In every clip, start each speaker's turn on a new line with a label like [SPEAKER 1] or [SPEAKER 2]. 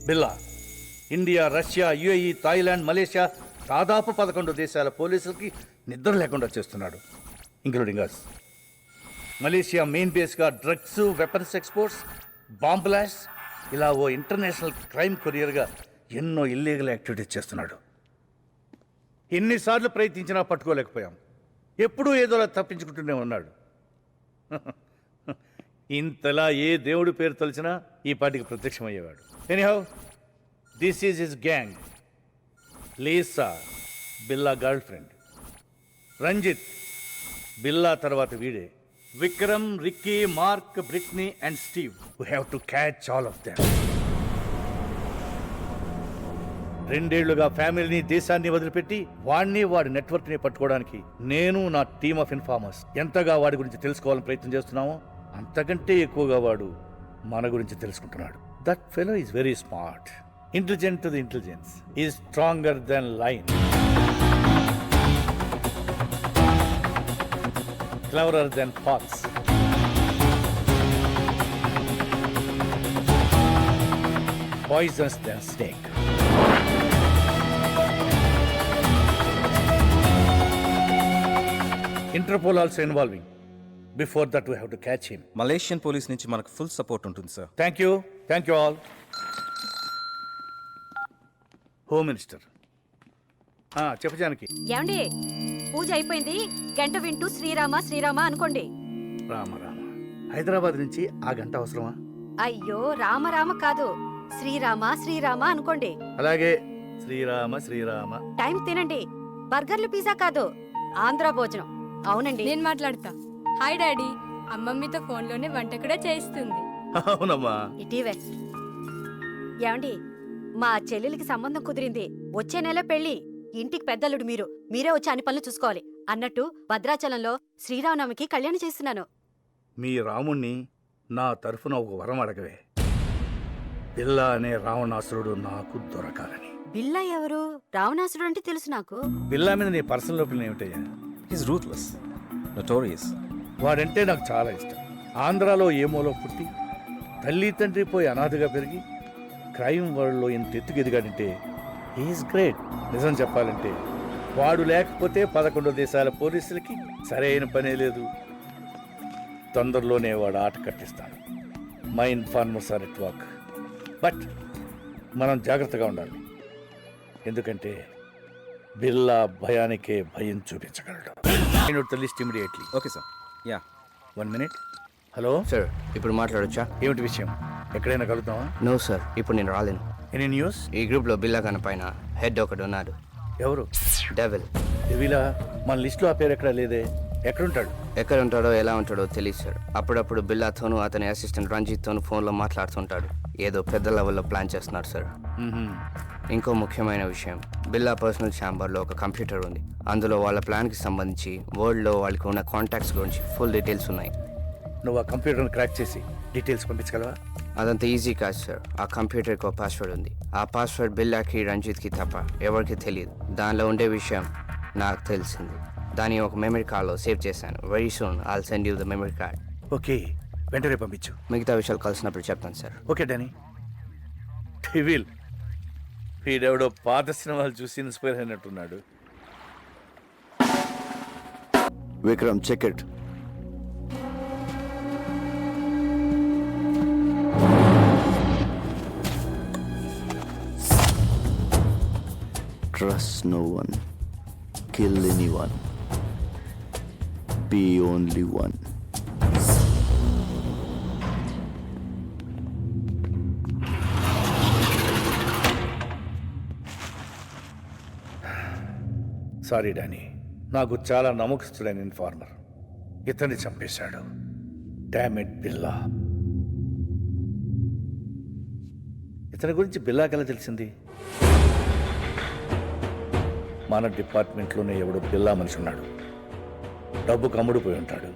[SPEAKER 1] బిల్లా India, Russia, UAE, Thailand, Malaysia దాదాపు 11 దేశాల పోలీసులకి నిద్ర లేకుండా చేస్తున్నాడు, ఇంక్లూడింగ్ అస్. మలేషియా మెయిన్ బేస్గా drugs, weapons exports, bomb blast, ఇలా ఓ ఇంటర్నేషనల్ క్రైమ్ కొరియర్గా ఎన్నో ఇల్లీగల్ యాక్టివిటీస్ చేస్తున్నాడు. ఎన్నిసార్లు ప్రయత్నించినా పట్టుకోలేకపోయాం. ఎప్పుడూ ఏదోలా తప్పించుకుంటూనే ఉన్నాడు. ఇంతలా ఏ దేవుడి పేరు తలిచినా ఈ పాటికి ప్రత్యక్షమయ్యేవాడు. Anyhow, this is his gang. Lisa, Billa girl friend. Ranjith, Billa తర్వాత వీడే. Vikram, Ricky, Mark, Britney and Steve. We have to catch all of them. 2 ఏళ్లుగా ఫ్యామిలీని, దేశాన్ని వదిలిపెట్టి వాడిని, వాడి నెట్వర్క్ని పట్టుకోవడానికి నేను, నా టీమ్ ఆఫ్ ఇన్ఫార్మర్స్ ఎంతగా వాడి గురించి తెలుసుకోవాలని ప్రయత్నం చేస్తున్నామో అంతకంటే ఎక్కువగా వాడు మన గురించి తెలుసుకుంటున్నాడు. That fellow is very smart, intelligent to the intelligence, is stronger than lion, cleverer than fox. Poisonous than snake. Interpol also involving. Before that we have to catch him.
[SPEAKER 2] Malaysian police నుంచి మనకు full support ఉంటుంది sir.
[SPEAKER 1] Thank you all. Home minister చెప్పు జానకి.
[SPEAKER 3] ఏమండి, పూజ అయిపోయింది, గంట వింటూ శ్రీరామ శ్రీరామ అనుకోండి.
[SPEAKER 1] రామ రామ. హైదరాబాద్ నుంచి ఆ గంట అవసరమా?
[SPEAKER 3] అయ్యో, రామ రామ కాదు, శ్రీరామ శ్రీరామ అనుకోండి.
[SPEAKER 1] అలాగే, శ్రీరామ శ్రీరామ.
[SPEAKER 3] టైం తినండి, బర్గర్లు, పిజ్జా కాదు, ఆంధ్ర భోజనం. అవునండి,
[SPEAKER 4] నేను మాట్లాడతా. హాయ్ డాడీ, అమ్మమ్మతో ఫోన్లోనే వంట కూడా చేయిస్తుంది.
[SPEAKER 1] అవునమ్మా.
[SPEAKER 3] ఇటీవే. ఏమండి, మా చెల్లెలికి సంబంధం కుదిరింది, వచ్చే నెల పెళ్లి. ఇంటికి పెద్దలుడు మీరే వచ్చి అన్ని పనులు చూసుకోవాలి అన్నట్టు భద్రాచలంలో శ్రీరామనవమికి కళ్యాణం చేస్తున్నాను.
[SPEAKER 1] మీ రాముణ్ణి నా తరఫున ఒక వరం అడగవే. బిల్లా అనే రావణాసురుడు నాకు దొరకాలని.
[SPEAKER 3] బిల్లా ఎవరు? రావణాసురుడు అంటే తెలుసు నాకు.
[SPEAKER 1] బిల్లా మీద నీ పర్సనల్ ఒపీనియన్ ఏమిటయ్యా?
[SPEAKER 2] His ruthless, notorious.
[SPEAKER 1] వాడంటే నాకు చాలా ఇష్టం. ఆంధ్రాలో ఏమోలో పుట్టి తల్లి తండ్రి పోయి అనాథగా పెరిగి క్రైమ్ వరల్డ్లో ఇంత ఎత్తుకు ఎదిగాడంటే హీఈస్ గ్రేట్. నిజం చెప్పాలంటే వాడు లేకపోతే 11 దేశాల పోలీసులకి సరైన పనే లేదు. తొందరలోనే వాడు ఆట కట్టిస్తాడు. My informers are at work. But మనం జాగ్రత్తగా ఉండాలి, ఎందుకంటే బిల్లా భయానికే భయం చూపించగలడు. List immediately.
[SPEAKER 2] Okay sir. Ya,
[SPEAKER 1] 1 minute. Hello
[SPEAKER 5] sir, ఇప్పుడు మాట్లాడొచ్చా?
[SPEAKER 1] ఏమిటి విషయం? ఎక్కడైనా కలుగుతావా?
[SPEAKER 5] నో సార్, ఇప్పుడు నేను రాలేను.
[SPEAKER 1] Any news?
[SPEAKER 5] ఈ గ్రూప్లో బిల్లా కన పైన హెడ్ ఒకడు ఉన్నాడు.
[SPEAKER 1] ఎవరు?
[SPEAKER 5] డెవిల్.
[SPEAKER 1] డెవిలా? మన లిస్టులో ఆ పేరు ఎక్కడా లేదే. ఎక్కడుంటాడు?
[SPEAKER 5] ఎక్కడ ఉంటాడో ఎలా ఉంటాడో తెలియదు సార్. అప్పుడప్పుడు బిల్లాతోనూ అతని అసిస్టెంట్ రంజిత్తోనూ ఫోన్లో మాట్లాడుతుంటాడు. ఏదో పెద్ద లెవెల్లో ప్లాన్ చేస్తున్నాడు సార్. ఇంకో ముఖ్యమైన విషయం, బిల్లా పర్సనల్ ఛాంబర్లో ఒక కంప్యూటర్ ఉంది. అందులో వాళ్ళ ప్లాన్కి సంబంధించి వరల్డ్లో వాళ్ళకి ఉన్న కాంటాక్ట్స్ గురించి ఫుల్ డీటెయిల్స్ ఉన్నాయి.
[SPEAKER 1] నువ్వు ఆ కంప్యూటర్ని క్రాక్ చేసి డీటెయిల్స్ పంపించగలవా?
[SPEAKER 5] అదంత ఈజీ కాదు సార్. ఆ కంప్యూటర్కి ఒక పాస్వర్డ్ ఉంది. ఆ పాస్వర్డ్ బిల్లాకి, రంజిత్కి తప్ప ఎవరికి తెలియదు. దానిలో ఉండే విషయం నాకు తెలిసింది. దాన్ని ఒక మెమరీ కార్డ్లో సేవ్ చేశాను. Very soon I'll send you the memory card.
[SPEAKER 1] Okay, వెంటనే పంపించు.
[SPEAKER 5] మిగతా విషయాలు కలిసినప్పుడు చెప్తాను సార్.
[SPEAKER 1] Okay Danny. డెవిల్ వీడెవడో పాత సినిమాలు చూసి ఇన్స్పైర్ అయినట్టున్నాడు.
[SPEAKER 6] Vikram, check it. Trust no one. Kill anyone. Be only one.
[SPEAKER 1] Sorry Danny, నాకు చాలా నమ్మకస్తుడైన ఇన్ఫార్మర్ ఇతన్ని చంపేశాడు. డామిట్ బిల్లా. ఇతని గురించి బిల్లాకెలా తెలిసింది? మన డిపార్ట్మెంట్లోనే ఎవడో బిల్లా మనిషి ఉన్నాడు. డబ్బు కమ్ముడిపోయి ఉంటాడు.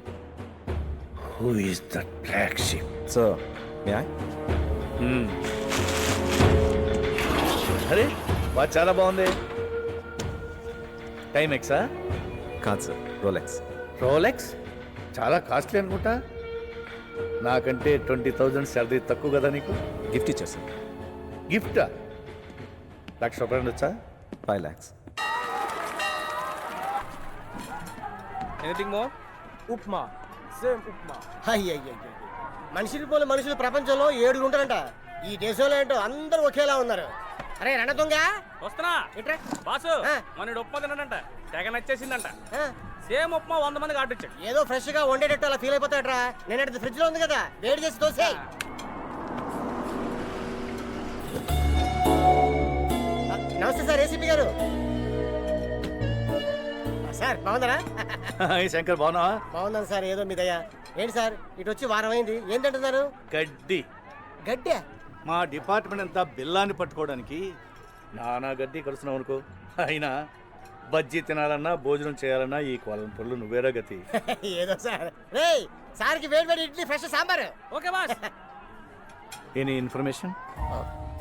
[SPEAKER 1] Who is that black sheep?
[SPEAKER 2] Sir,
[SPEAKER 1] అరే వా, చాలా బాగుంది. Timex?
[SPEAKER 2] కాదు సార్, రోలెక్స్.
[SPEAKER 1] రోలెక్స్ చాలా కాస్ట్లీ అనుకుంటా. నాకంటే 20,000 శాలరీ తక్కువ కదా నీకు?
[SPEAKER 2] గిఫ్ట్ ఇచ్చారు సార్.
[SPEAKER 1] గిఫ్టా? ₹1,00,000 వచ్చా?
[SPEAKER 2] 5 lakhs.
[SPEAKER 7] Anything more?
[SPEAKER 8] Upma, same upma. అయ్యయ్య, మనుషులు పోలే మనుషులు ప్రపంచంలో 7 ఉంటారంట. ఈ దేశంలో ఏంటో అందరూ ఒకేలా ఉన్నారు. అరే రణతుంగ,
[SPEAKER 7] వస్తున్నా
[SPEAKER 8] ఇట్రా.
[SPEAKER 7] బాసు.
[SPEAKER 8] ఆ.
[SPEAKER 7] మన ఉప్మా తిన్నాడంట, తెగ నచ్చేసిందంట.
[SPEAKER 8] ఆ,
[SPEAKER 7] సేమ్ ఉప్మా 100 మందికి ఆర్డర్ ఇచ్చాడు.
[SPEAKER 8] ఏదో ఫ్రెష్ గా వండేటట్టు అలా ఫీల్ అయిపోతాడరా. నేను అడిగితే ఫ్రిడ్జ్ లో ఉంది కదా, వేడి చేసి దోసే. నమస్తే సార్, ఏసీపీ గారు. సార్ బాగుందరా?
[SPEAKER 1] ఈ శంకర్ బాగున్నావా?
[SPEAKER 8] బాగుందని సార్, ఏదో మీ దయ. ఏంటి సార్ ఇటు వచ్చి వారం అయింది, ఏం తింటున్నారు?
[SPEAKER 1] గడ్డి.
[SPEAKER 8] గడ్డే?
[SPEAKER 1] మా డిపార్ట్మెంట్ అంతా బిల్లాన్ని పట్టుకోవడానికి నానా గడ్డి కలుస్తున్నావు అనుకో. అయినా బజ్జీ తినాలన్నా భోజనం చేయాలన్నా ఈ కొలం పొల్లు నువ్వేరా గతి.
[SPEAKER 8] ఏదో సార్. రేయ్, సార్కి వేడి వేడి idli, fresh sambar.
[SPEAKER 7] Okay boss.
[SPEAKER 1] Any information?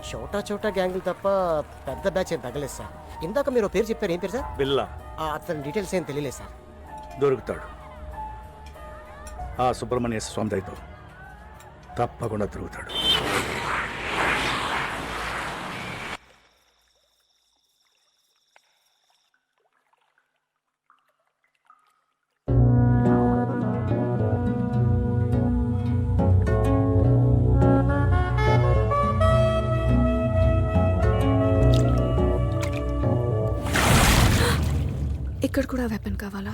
[SPEAKER 8] చోటా చోటా గ్యాంగులు తప్ప పెద్ద బ్యాచ్ ఏం తగ్గలేదు సార్. ఇందాక మీరు పేరు చెప్పారు, ఏం పేరు సార్?
[SPEAKER 1] బిల్లా
[SPEAKER 8] అతని డీటెయిల్స్ ఏం తెలియలేదు సార్.
[SPEAKER 1] దొరుకుతాడు. ఆ సుబ్రహ్మణ్య స్వామి దయతో తప్పకుండా దొరుకుతాడు.
[SPEAKER 9] ఇక్కడ కూడా వెపన్ కావాలా?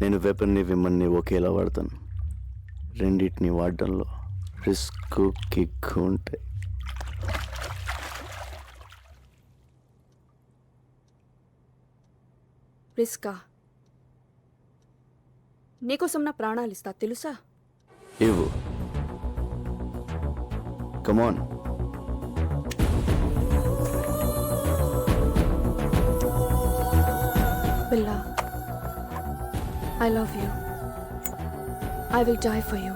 [SPEAKER 6] నేను వెపన్ని విమన్ని ఒకేలా వాడతాను. రెండింటిని వాడడంలో రిస్క్ కిక్ ఉంటాయి.
[SPEAKER 9] రిస్కా? నీకోసం నా ప్రాణాలు ఇస్తా, తెలుసా?
[SPEAKER 6] ఇవ్వు. కమాన్.
[SPEAKER 9] బిల్లా, I love you. I will die for you.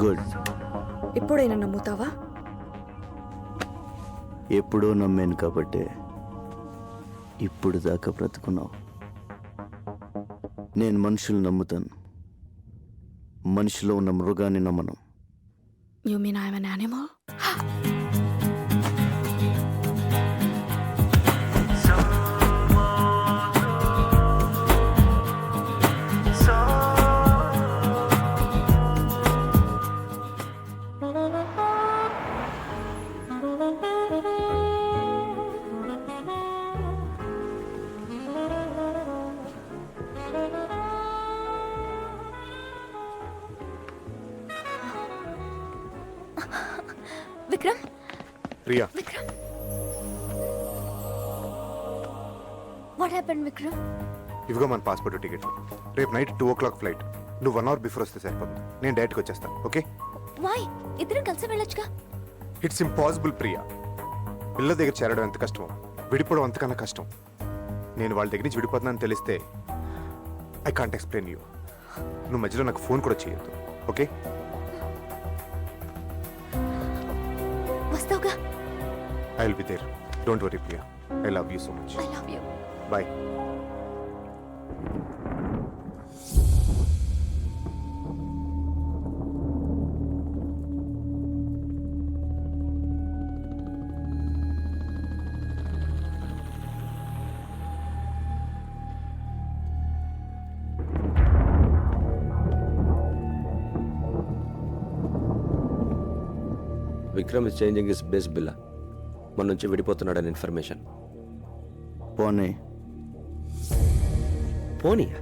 [SPEAKER 6] Good.
[SPEAKER 9] ఇప్పుడైనా నమ్ముతావా?
[SPEAKER 6] ఎప్పుడో నమ్మాను కాబట్టే ఇప్పుడు దాకా బ్రతుకున్నావు. నేను మనుషులు నమ్ముతాను, మనిషిలో ఉన్న మృగాన్ని నమ్మను.
[SPEAKER 9] You mean I'm an animal?
[SPEAKER 4] Vikram,
[SPEAKER 10] Priya,
[SPEAKER 4] Vikram, what happened Vikram?
[SPEAKER 10] ఇవిగో మన పాస్పోర్ట్ టికెట్. రేపు నైట్ 2 o'clock ఫ్లైట్. నువ్వు 1 hour బిఫోర్ వస్తే సరిపోతుంది. నేను డైరెక్ట్గా వచ్చేస్తాను. ఓకే?
[SPEAKER 4] వై? ఇద్దరం కలిసి వెళ్ళొచ్చుగా.
[SPEAKER 10] It's impossible Priya. పిల్ల దగ్గర చేరడం ఎంత కష్టమో విడిపోవడం అంతకన్నా కష్టం. నేను వాళ్ళ దగ్గర నుంచి విడిపోతున్నాను తెలిస్తే ఐ కాంట్ ఎక్స్ప్లెయిన్ యూ. నువ్వు మధ్యలో నాకు ఫోన్ కూడా చేయొద్దు. ఓకే?
[SPEAKER 4] వస్తావుగా?
[SPEAKER 10] I will be there. Don't worry Priya. I love you so much.
[SPEAKER 4] I love you.
[SPEAKER 10] Bye.
[SPEAKER 11] Vikram is changing his base Billa. మన నుంచి విడిపోతున్నాడని ఇన్ఫర్మేషన్.
[SPEAKER 6] పోనీ.
[SPEAKER 11] పోనీయా?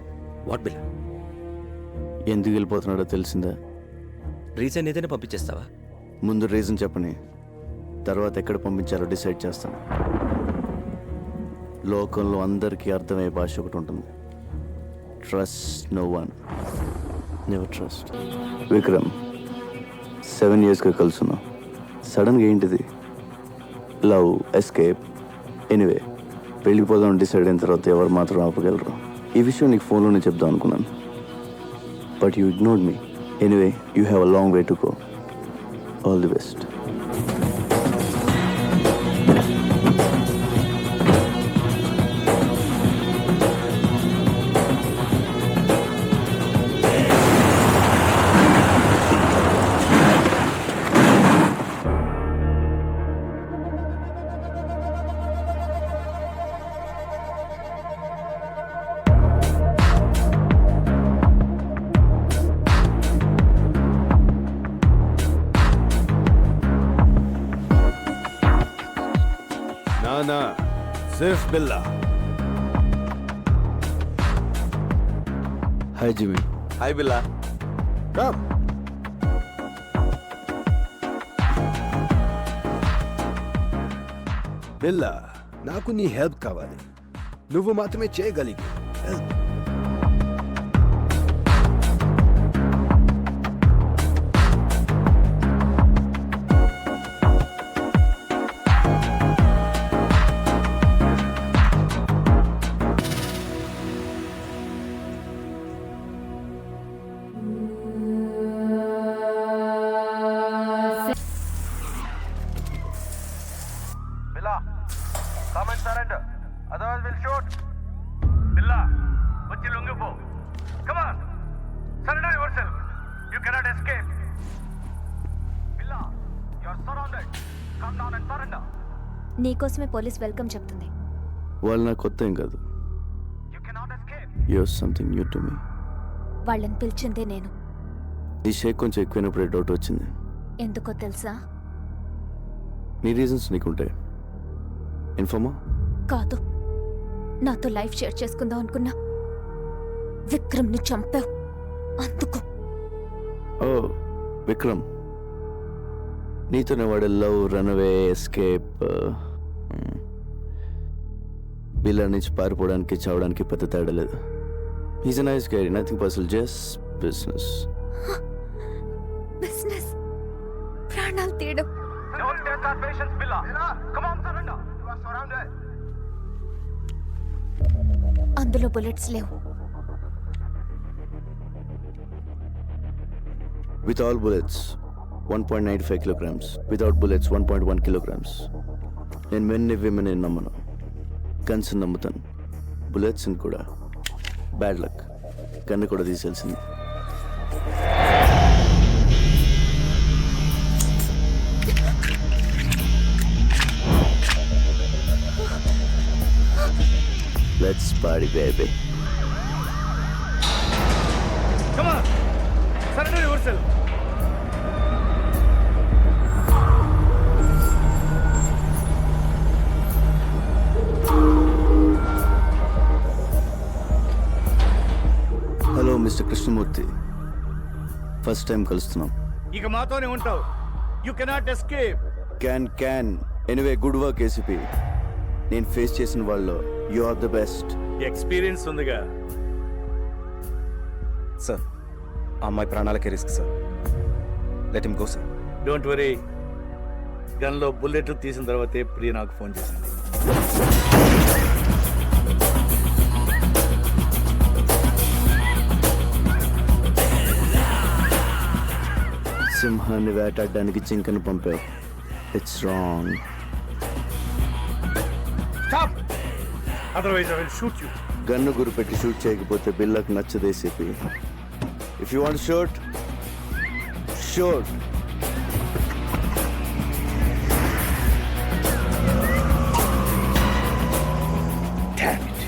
[SPEAKER 11] వాట్ బిల్లా?
[SPEAKER 6] ఎందుకు వెళ్ళిపోతున్నాడో తెలిసిందా?
[SPEAKER 11] రీజన్ ఏదైనా పంపించేస్తావా?
[SPEAKER 6] ముందు రీజన్ చెప్పని, తర్వాత ఎక్కడ పంపించాలో డిసైడ్ చేస్తాను. లోకంలో అందరికీ అర్థమయ్యే భాష ఒకటి ఉంటుంది. Trust no one, never trust. Vikram 7 yearsగా కలుసున్నాం. సడన్గా ఏంటిది? లవ్, ఎస్కేప్, ఎనీవే వెళ్ళిపోదాం డిసైడ్ అయిన తర్వాత ఎవరు మాత్రం ఆపగలరు? ఈ విషయం నీకు ఫోన్లోనే చెప్దాం అనుకున్నాను, but you ignored me. Anyway you have a long way to go. All the best.
[SPEAKER 1] సిర్ఫ్ Billa.
[SPEAKER 6] Hi Jimmy.
[SPEAKER 11] Hi Billa.
[SPEAKER 6] Come.
[SPEAKER 12] Billa, నాకు నీ హెల్ప్ కావాలి. నువ్వు మాత్రమే చేయగలిగి.
[SPEAKER 7] Billa come and surrender otherwise will shoot. Billa వచ్చి లొంగిపో. Come on surrender yourself. You cannot escape. Billa you are surrounded. Come down and surrender.
[SPEAKER 9] నీకోసమే పోలీస్ వెల్కమ్ చెప్తుంది.
[SPEAKER 6] వాళ్ళు నాకు కొత్త ఏం కాదు.
[SPEAKER 7] You cannot escape.
[SPEAKER 6] You're something new to me.
[SPEAKER 9] వాళ్ళని పిలిచిందే నేను.
[SPEAKER 6] ఈ షేక్ కొంచెం ఎక్కువైనప్పుడే డౌట్ వచ్చింది.
[SPEAKER 9] ఎందుకో తెలుసా?
[SPEAKER 6] నీ రీజన్స్ నీకుంటాయి. ఇన్ఫార్మా?
[SPEAKER 9] కాదు, నాతో లైఫ్ షేర్ చేసుకుందాం అనుకున్నా. విక్రమ్ని చంపావు అందుకు.
[SPEAKER 6] ఓ విక్రమ్, నీతోనే వాడు లవ్, రన్అవే, ఎస్కేప్. బిల్లా నుంచి పారిపోవడానికి చావడానికి పెద్ద తేడా లేదు. Is a nice guy, nothing personal, just business.
[SPEAKER 9] Business? ప్రాణాలు తీయడం.
[SPEAKER 7] Don't take our patience, Billa. Come on surrender. You are surrounded.
[SPEAKER 9] అందులో బుల్లెట్స్ లేవు.
[SPEAKER 6] With all bullets, 1.95 kilograms. Without bullets, 1.1 kilograms. నేను మెన్ని విమెన్ నమ్మను. గన్స్ నమ్ముతాను, బుల్లెట్స్ కూడా. బ్యాడ్ లక్, గన్ను కూడా తీసేయాల్సింది. Let's party, baby.
[SPEAKER 1] Come on, surrender yourself.
[SPEAKER 6] Hello mister Krishnamurthy, first time కలుస్తున్నాం.
[SPEAKER 1] ఇక మాతోనే ఉంటావు. You cannot escape.
[SPEAKER 6] Can anyway, good work ACP. నేను ఫేస్ చేసిన వాళ్ళు you are the best.
[SPEAKER 1] Experience ఉందిగా.
[SPEAKER 2] సార్, ఆ అమ్మాయి ప్రాణాలకే risk sir. Let him go sir.
[SPEAKER 1] Don't worry, గన్లో బుల్లెట్లు తీసిన తర్వాతే ప్రియ నాకు ఫోన్ చేసింది.
[SPEAKER 6] సింహాన్ని వేటాడడానికి జింకను పంపావు. It's wrong.
[SPEAKER 1] Stop, otherwise I will shoot you.
[SPEAKER 6] గన్ను గురిపెట్టి షూట్ చేయకపోతే బిల్లకు నచ్చదు ACP. If you want shoot, shoot.
[SPEAKER 1] Damn it.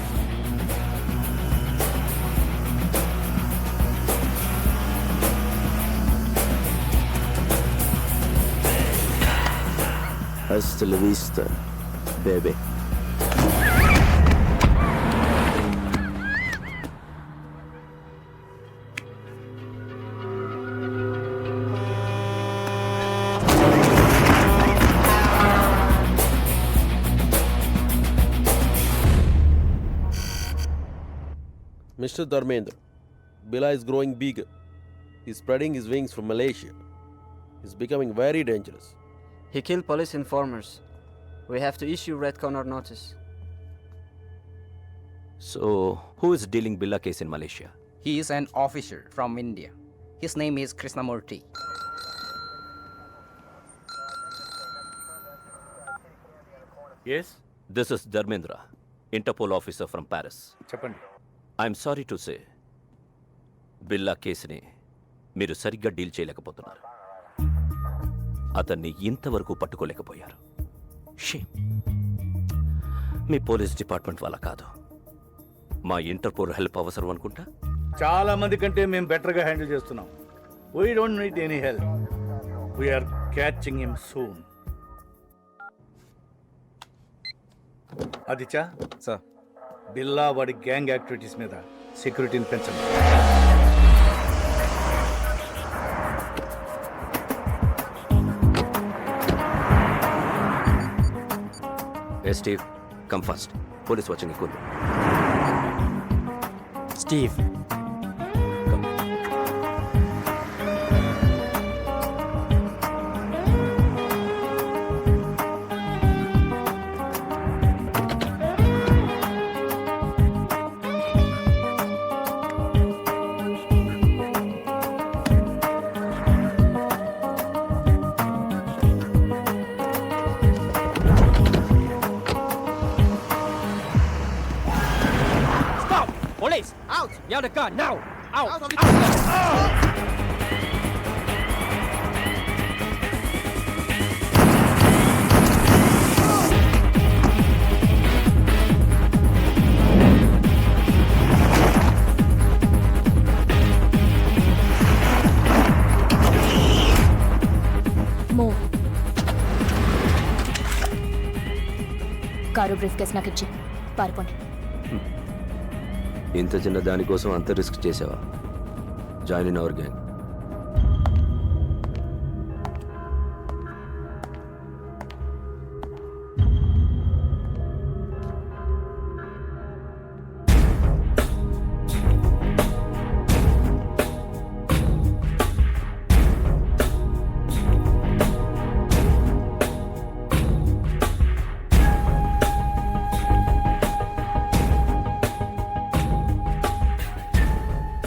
[SPEAKER 6] Hasta la vista, baby.
[SPEAKER 11] Mr. Dharmendra, Billa is growing bigger. He's spreading his wings from Malaysia. He's becoming very dangerous.
[SPEAKER 5] He killed police informers. We have to issue red corner notice.
[SPEAKER 11] So, who is dealing Billa case in Malaysia?
[SPEAKER 5] He is an officer from India. His name is Krishnamurthy.
[SPEAKER 1] Yes,
[SPEAKER 11] This is Dharmendra, Interpol officer from Paris.
[SPEAKER 1] చెప్పండి.
[SPEAKER 11] I'm sorry to say, బిల్లా కేసుని మీరు సరిగ్గా deal చేయలేకపోతున్నారు. అతన్ని ఇంతవరకు పట్టుకోలేకపోయారు. Shame. మీ police department వల్ల కాదు, మా ఇంటర్పోల్ హెల్ప్ అవసరం అనుకుంటా.
[SPEAKER 1] చాలా మంది కంటే మేము బెటర్గా హ్యాండిల్ చేస్తున్నాం. We don't need any help. We're catching him soon. Aditya,
[SPEAKER 2] sir
[SPEAKER 1] Billa వాడి గ్యాంగ్ యాక్టివిటీస్ మీద సెక్యూరిటీని పెంచండి.
[SPEAKER 11] Hey Steve, come fast. Police watching ఎక్కువ.
[SPEAKER 8] Steve,
[SPEAKER 5] Police! Out! You have the gun now! Out!
[SPEAKER 9] Move. Car brief case నాకు ఇచ్చి పారిపోండి.
[SPEAKER 11] ఇంత చిన్న దానికోసం అంత రిస్క్ చేసావా? Join in our gang.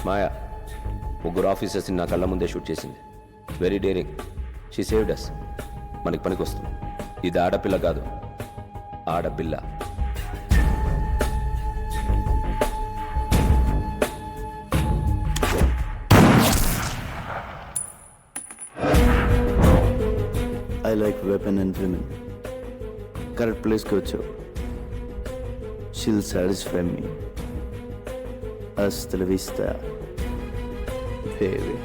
[SPEAKER 11] Maya ముగ్గురు ఆఫీసర్స్ని నా కళ్ళ ముందే షూట్ చేసింది. Very daring. She saved us. మనకి పనికి వస్తుంది. ఇది ఆడపిల్ల కాదు, ఆడపిల్ల.
[SPEAKER 6] I like weapon and women. Correct ప్లేస్కి వచ్చావు. షీల్ సాటిస్ఫై మీ. Hasta la vista, baby.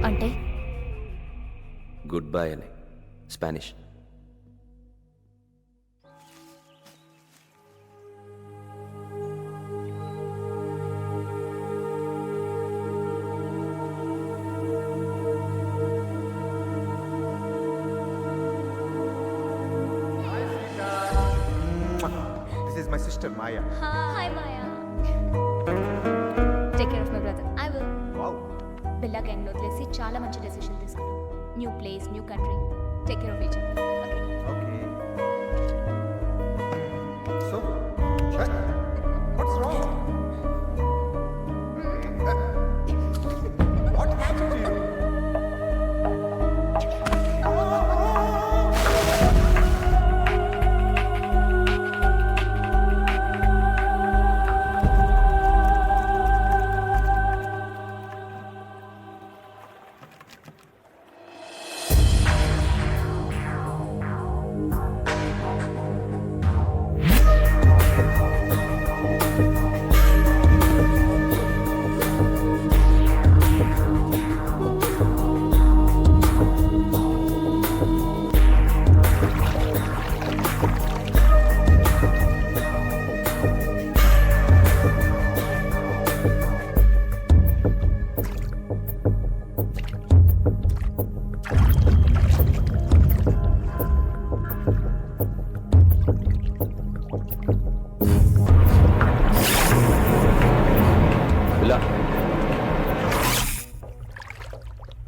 [SPEAKER 9] అంటే
[SPEAKER 11] గుడ్ బై అని Spanish.
[SPEAKER 10] This is my sister Maya.
[SPEAKER 9] Hi Maya. Take care of my brother. I will.
[SPEAKER 10] Wow.
[SPEAKER 9] Billa gang లో వదిలేసి చాలా మంచి decision తీసుకున్నాం. New place, new country. Take care of each other.
[SPEAKER 10] Okay. So, what's wrong? What happened to you?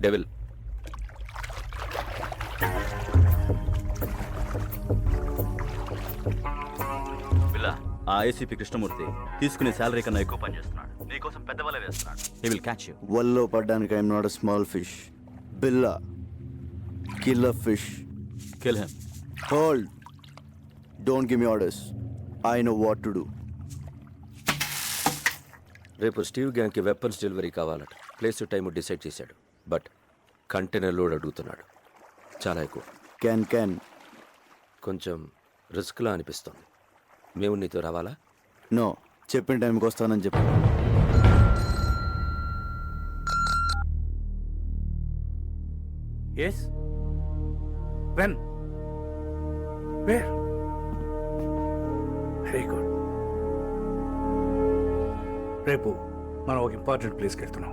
[SPEAKER 11] Devil.
[SPEAKER 13] ఆ ACP Krishnamurthy తీసుకునే salary కన్నా ఎక్కువ పని చేస్తున్నాడు. నీకోసం పెద్ద వల వేస్తున్నాడు. He will catch you.
[SPEAKER 6] వల్లో పడ్డానికి I'm not a small fish. Billa killer fish.
[SPEAKER 13] Kill him.
[SPEAKER 6] Hold. Don't give me orders. I know what to do.
[SPEAKER 11] రేపు స్టీవ్ గ్యాంగ్కి వెపన్స్ డెలివరీ కావాలట. ప్లేస్ టైం డిసైడ్ చేశాడు. బట్ కంటైనర్ లోడ్ అడుగుతున్నాడు. చాలా ఎక్కువ.
[SPEAKER 6] Can
[SPEAKER 11] కొంచెం రిస్క్లా అనిపిస్తుంది. మేము నీతో రావాలా?
[SPEAKER 6] నో, చెప్పిన టైంకి వస్తానని చెప్పు.
[SPEAKER 1] Yes when where? Very good. రేపు మనం ఒక ఇంపార్టెంట్ ప్లేస్కి వెళ్తున్నాం.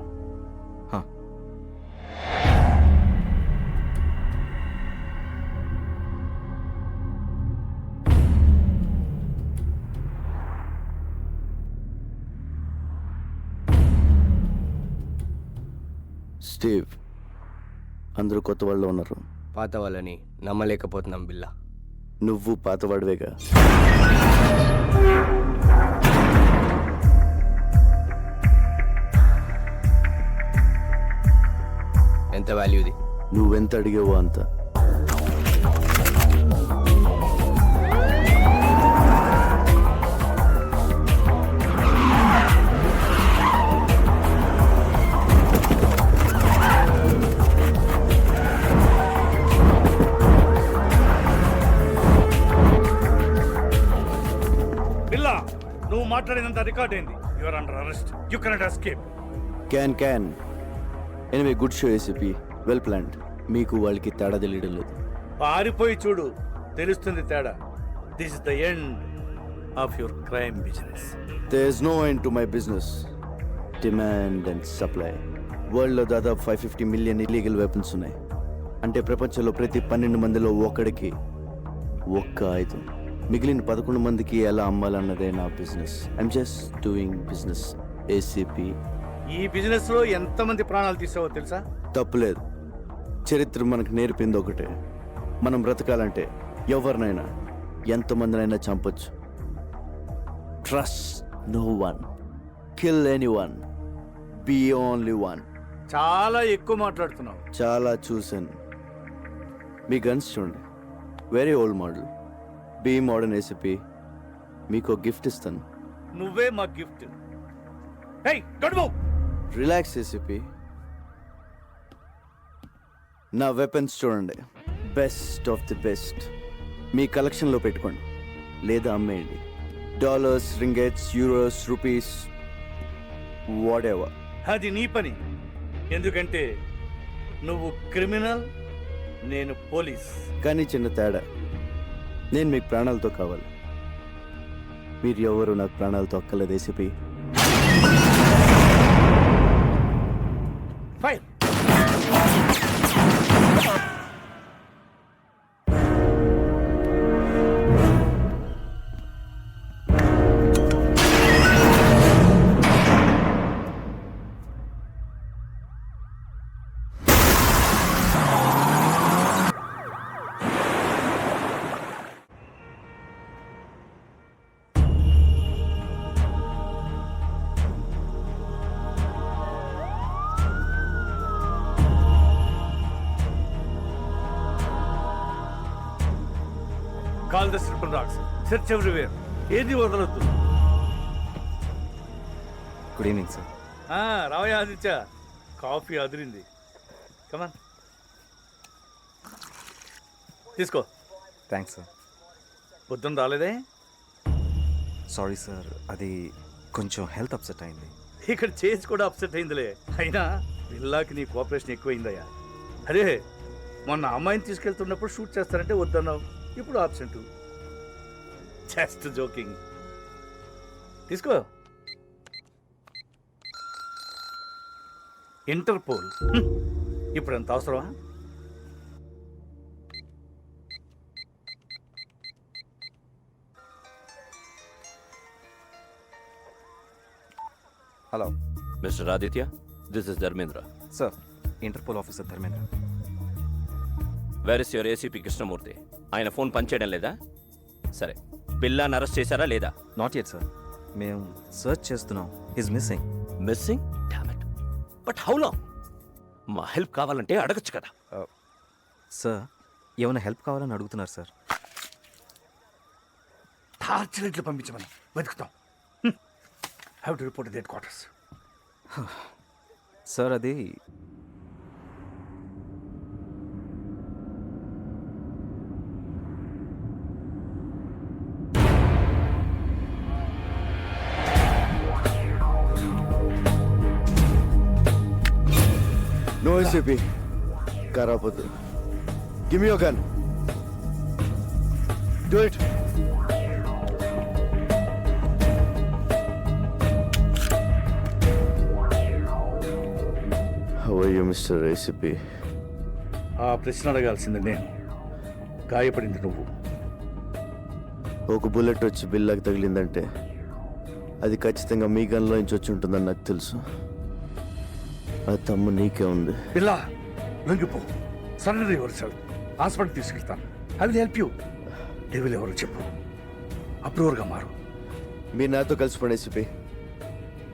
[SPEAKER 6] స్టీవ్, అందరూ కొత్త వాళ్ళు ఉన్నారు.
[SPEAKER 5] పాత వాళ్ళని నమ్మలేకపోతున్నాం బిల్లా.
[SPEAKER 6] నువ్వు పాతవాడివేగా.
[SPEAKER 5] ఎంత వాల్యూది?
[SPEAKER 6] నువ్వెంత అడిగావో అంత.
[SPEAKER 1] బిల్లా, నువ్వు మాట్లాడినంత రికార్డ్ అయింది. Your under arrest. You cannot escape.
[SPEAKER 6] Can anyway, good show ACP. Well planned. మీకు వాళ్ళకి తేడా తెలియడం లేదు.
[SPEAKER 1] పారిపోయి చూడు, తెలుస్తుంది తేడా. This is the end of your crime business.
[SPEAKER 6] There is no end to my business. Demand and supply. వరల్డ్లో దాదాపు 550 మిలియన్ ఇల్లీగల్ వెపన్స్ ఉన్నాయి. అంటే ప్రపంచంలో ప్రతి 12 మందిలో ఒకడికి ఒక్క ఆయుధం. మిగిలిన 11 మందికి ఎలా అమ్మాలన్నదే నా business. I'm just doing business. ACP.
[SPEAKER 1] ఈ బిజినెస్ లో ఎంతమంది ప్రాణాలు తీసావో తెలుసా?
[SPEAKER 6] తప్పులేదు. చరిత్ర మనకు నేర్పింది ఒకటే, మనం బ్రతకాలంటే ఎవరినైనా ఎంతమందినైనా చంపొచ్చు. Trust no one, kill anyone, be only one.
[SPEAKER 1] చాలా ఎక్కువ మాట్లాడుతున్నావు.
[SPEAKER 6] చాలా చూశాను. మీ గన్స్ చూడండి, very old model. Be modern ACP. మీకు గిఫ్ట్ ఇస్తాను.
[SPEAKER 1] నువ్వే మా gift. Hey, don't move.
[SPEAKER 6] Relax ACP. నా వెపన్స్ చూడండి, బెస్ట్ ఆఫ్ ది బెస్ట్. మీ కలెక్షన్లో పెట్టుకోండి లేదా అమ్మేయండి. Dollars, ringgits, euros, rupees, whatever.
[SPEAKER 1] అది నీ పని. ఎందుకంటే నువ్వు క్రిమినల్, నేను పోలీస్.
[SPEAKER 6] కానీ చిన్న తేడా, నేను మీకు ప్రాణాలతో కావాలి. మీరు ఎవరు నాకు ప్రాణాలతో అక్కర్లేదు ACP.
[SPEAKER 1] Fire. Call the stripper dogs. Search everywhere. ఏది వదలొద్దు.
[SPEAKER 2] Good evening sir.
[SPEAKER 1] రావయ్య ఆదిత్య, కాఫీ అదిరింది. కమాన్, తీసుకో.
[SPEAKER 2] Thanks sir.
[SPEAKER 1] పొద్దున్న రాలేదే?
[SPEAKER 2] సారీ సార్, అది కొంచెం హెల్త్ అప్సెట్ అయింది.
[SPEAKER 1] ఇక్కడ చేసి కూడా అప్సెట్ అయిందిలే. అయినా బిల్లాకి నీ కోఆపరేషన్ ఎక్కువైందయ్యా. అరే, మొన్న అమ్మాయిని తీసుకెళ్తున్నప్పుడు షూట్ చేస్తారంటే వద్దన్నావు, ఇప్పుడు ఆబ్సెంట్. Just joking. తీసుకో. ఇంటర్పోల్ ఇప్పుడు ఎంత అవసరమా?
[SPEAKER 2] Hello
[SPEAKER 11] mister Aditya, this is Dharmendra.
[SPEAKER 2] Sir, Interpol officer Dharmendra.
[SPEAKER 11] Where is your ACP Krishnamurthy? ఆయన ఫోన్ పనిచేయడం లేదా? సరే, బిల్లాని అరెస్ట్ చేశారా లేదా?
[SPEAKER 2] Not yet sir. మేము సర్చ్ చేస్తున్నాం. Is missing.
[SPEAKER 11] Missing? Damn it. But how long? మా హెల్ప్ కావాలంటే అడగచ్చు కదా.
[SPEAKER 2] సార్, ఏమైనా హెల్ప్ కావాలని అడుగుతున్నారు సార్.
[SPEAKER 1] టార్చ్ లైట్లు పంపించమని వెతుకుతాం. Have to report headquarters.
[SPEAKER 2] Sir, అది
[SPEAKER 6] నో ఏసీపీ. కారాపోతే give me your gun. Do it. How are you, Mr. ACP?
[SPEAKER 1] ఆ ప్రశ్న అడగాల్సింది నేను, గాయపడింది నువ్వు.
[SPEAKER 6] ఒక బుల్లెట్ వచ్చి బిల్లాకి తగిలిందంటే అది ఖచ్చితంగా మీ గన్లో నుంచి వచ్చి ఉంటుందని నాకు తెలుసు. ఆ తమ్ము నీకే ఉంది.
[SPEAKER 1] బిల్లా, లొంగిపో. Surrender yourself. హాస్పిటల్ తీసుకెళ్తాను. I will help you. Devil ఎవరు చెప్పు. అప్రూవర్గా మారు.
[SPEAKER 6] మీరు నాతో కలిసిపోండి ACP.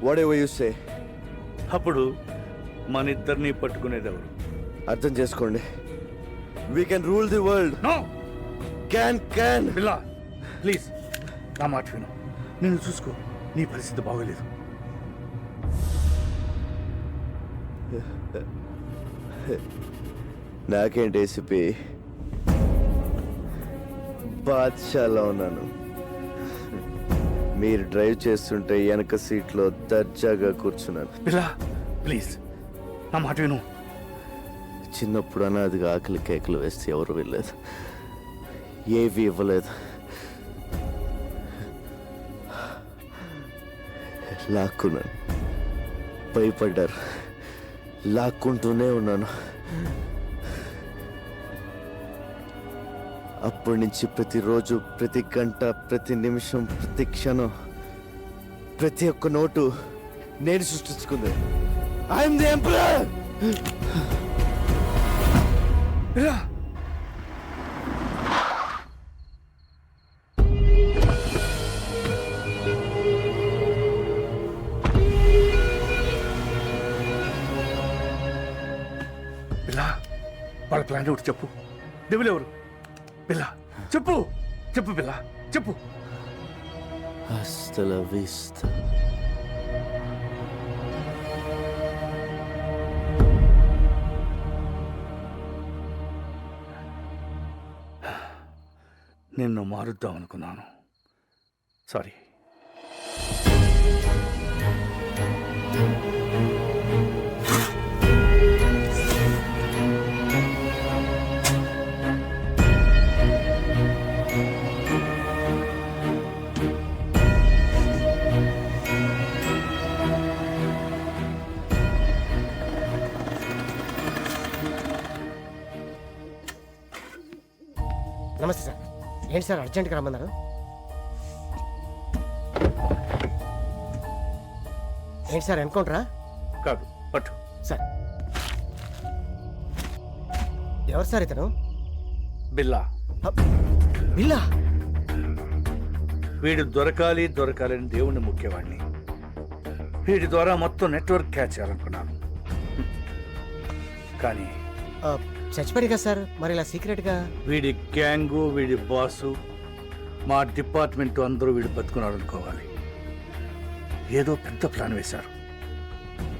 [SPEAKER 6] Whatever you say.
[SPEAKER 1] అప్పుడు మన ఇద్దరిని పట్టుకునేది ఎవరు?
[SPEAKER 6] అర్థం చేసుకోండి. We can rule the world.
[SPEAKER 1] No.
[SPEAKER 6] Can.
[SPEAKER 1] Billa, please నా మాట విను. నిన్ను చూసుకో. నీ పరిస్థితి బాగోలేదు.
[SPEAKER 6] నాకేంటి ఏసీపీ, బాద్షాలో ఉన్నాను. మీరు డ్రైవ్ చేస్తుంటే వెనక సీట్లో దర్జాగా కూర్చున్నాను.
[SPEAKER 1] బిల్లా, ప్లీజ్ నా మాట విను.
[SPEAKER 6] చిన్నప్పుడు అనాదిగా ఆకలి కేకలు వేస్తే ఎవరు వెళ్ళలేదు, ఏవి ఇవ్వలేదు. లాక్కున్నాను. భయపడ్డారు. లాక్కుంటూనే ఉన్నాను. అప్పటి నుంచి ప్రతిరోజు, ప్రతి గంట, ప్రతి నిమిషం, ప్రతి క్షణం, ప్రతి ఒక్క నోటు నేను సృష్టించుకుంది. I'm the emperor.
[SPEAKER 1] బిల్లా, బిల్లా, వాళ్ళ ప్లాన్ ఒకటి చెప్పు. డెవిల్ ఎవరు? బిల్లా చెప్పు. చెప్పు బిల్లా, చెప్పు.
[SPEAKER 6] Hasta la vista.
[SPEAKER 1] నిన్ను మారుద్దాం అనుకున్నాను. సారీ.
[SPEAKER 8] నమస్తే సార్. ఏంటి సార్ అర్జెంట్గా రమ్మన్నారు? ఏంటి సార్ ఎన్కౌంటరా?
[SPEAKER 1] కాదు, పట్టు.
[SPEAKER 8] సార్ ఎవరు సార్ ఇతను?
[SPEAKER 1] బిల్లా.
[SPEAKER 8] బిల్లా?
[SPEAKER 1] వీడు దొరకాలని దేవుణ్ణి ముఖ్యవాడిని. వీడి ద్వారా మొత్తం నెట్వర్క్ క్యాచ్ చేయాలనుకున్నాను. కానీ
[SPEAKER 8] చచ్చిపోయాడు కదా సార్, మరి ఇలా సీక్రెట్గా?
[SPEAKER 1] వీడి గ్యాంగు, వీడి బాసు, మా డిపార్ట్మెంట్ అందరూ వీడు బతుకున్నాడు అనుకోవాలి. ఏదో పెద్ద ప్లాన్ వేశారు.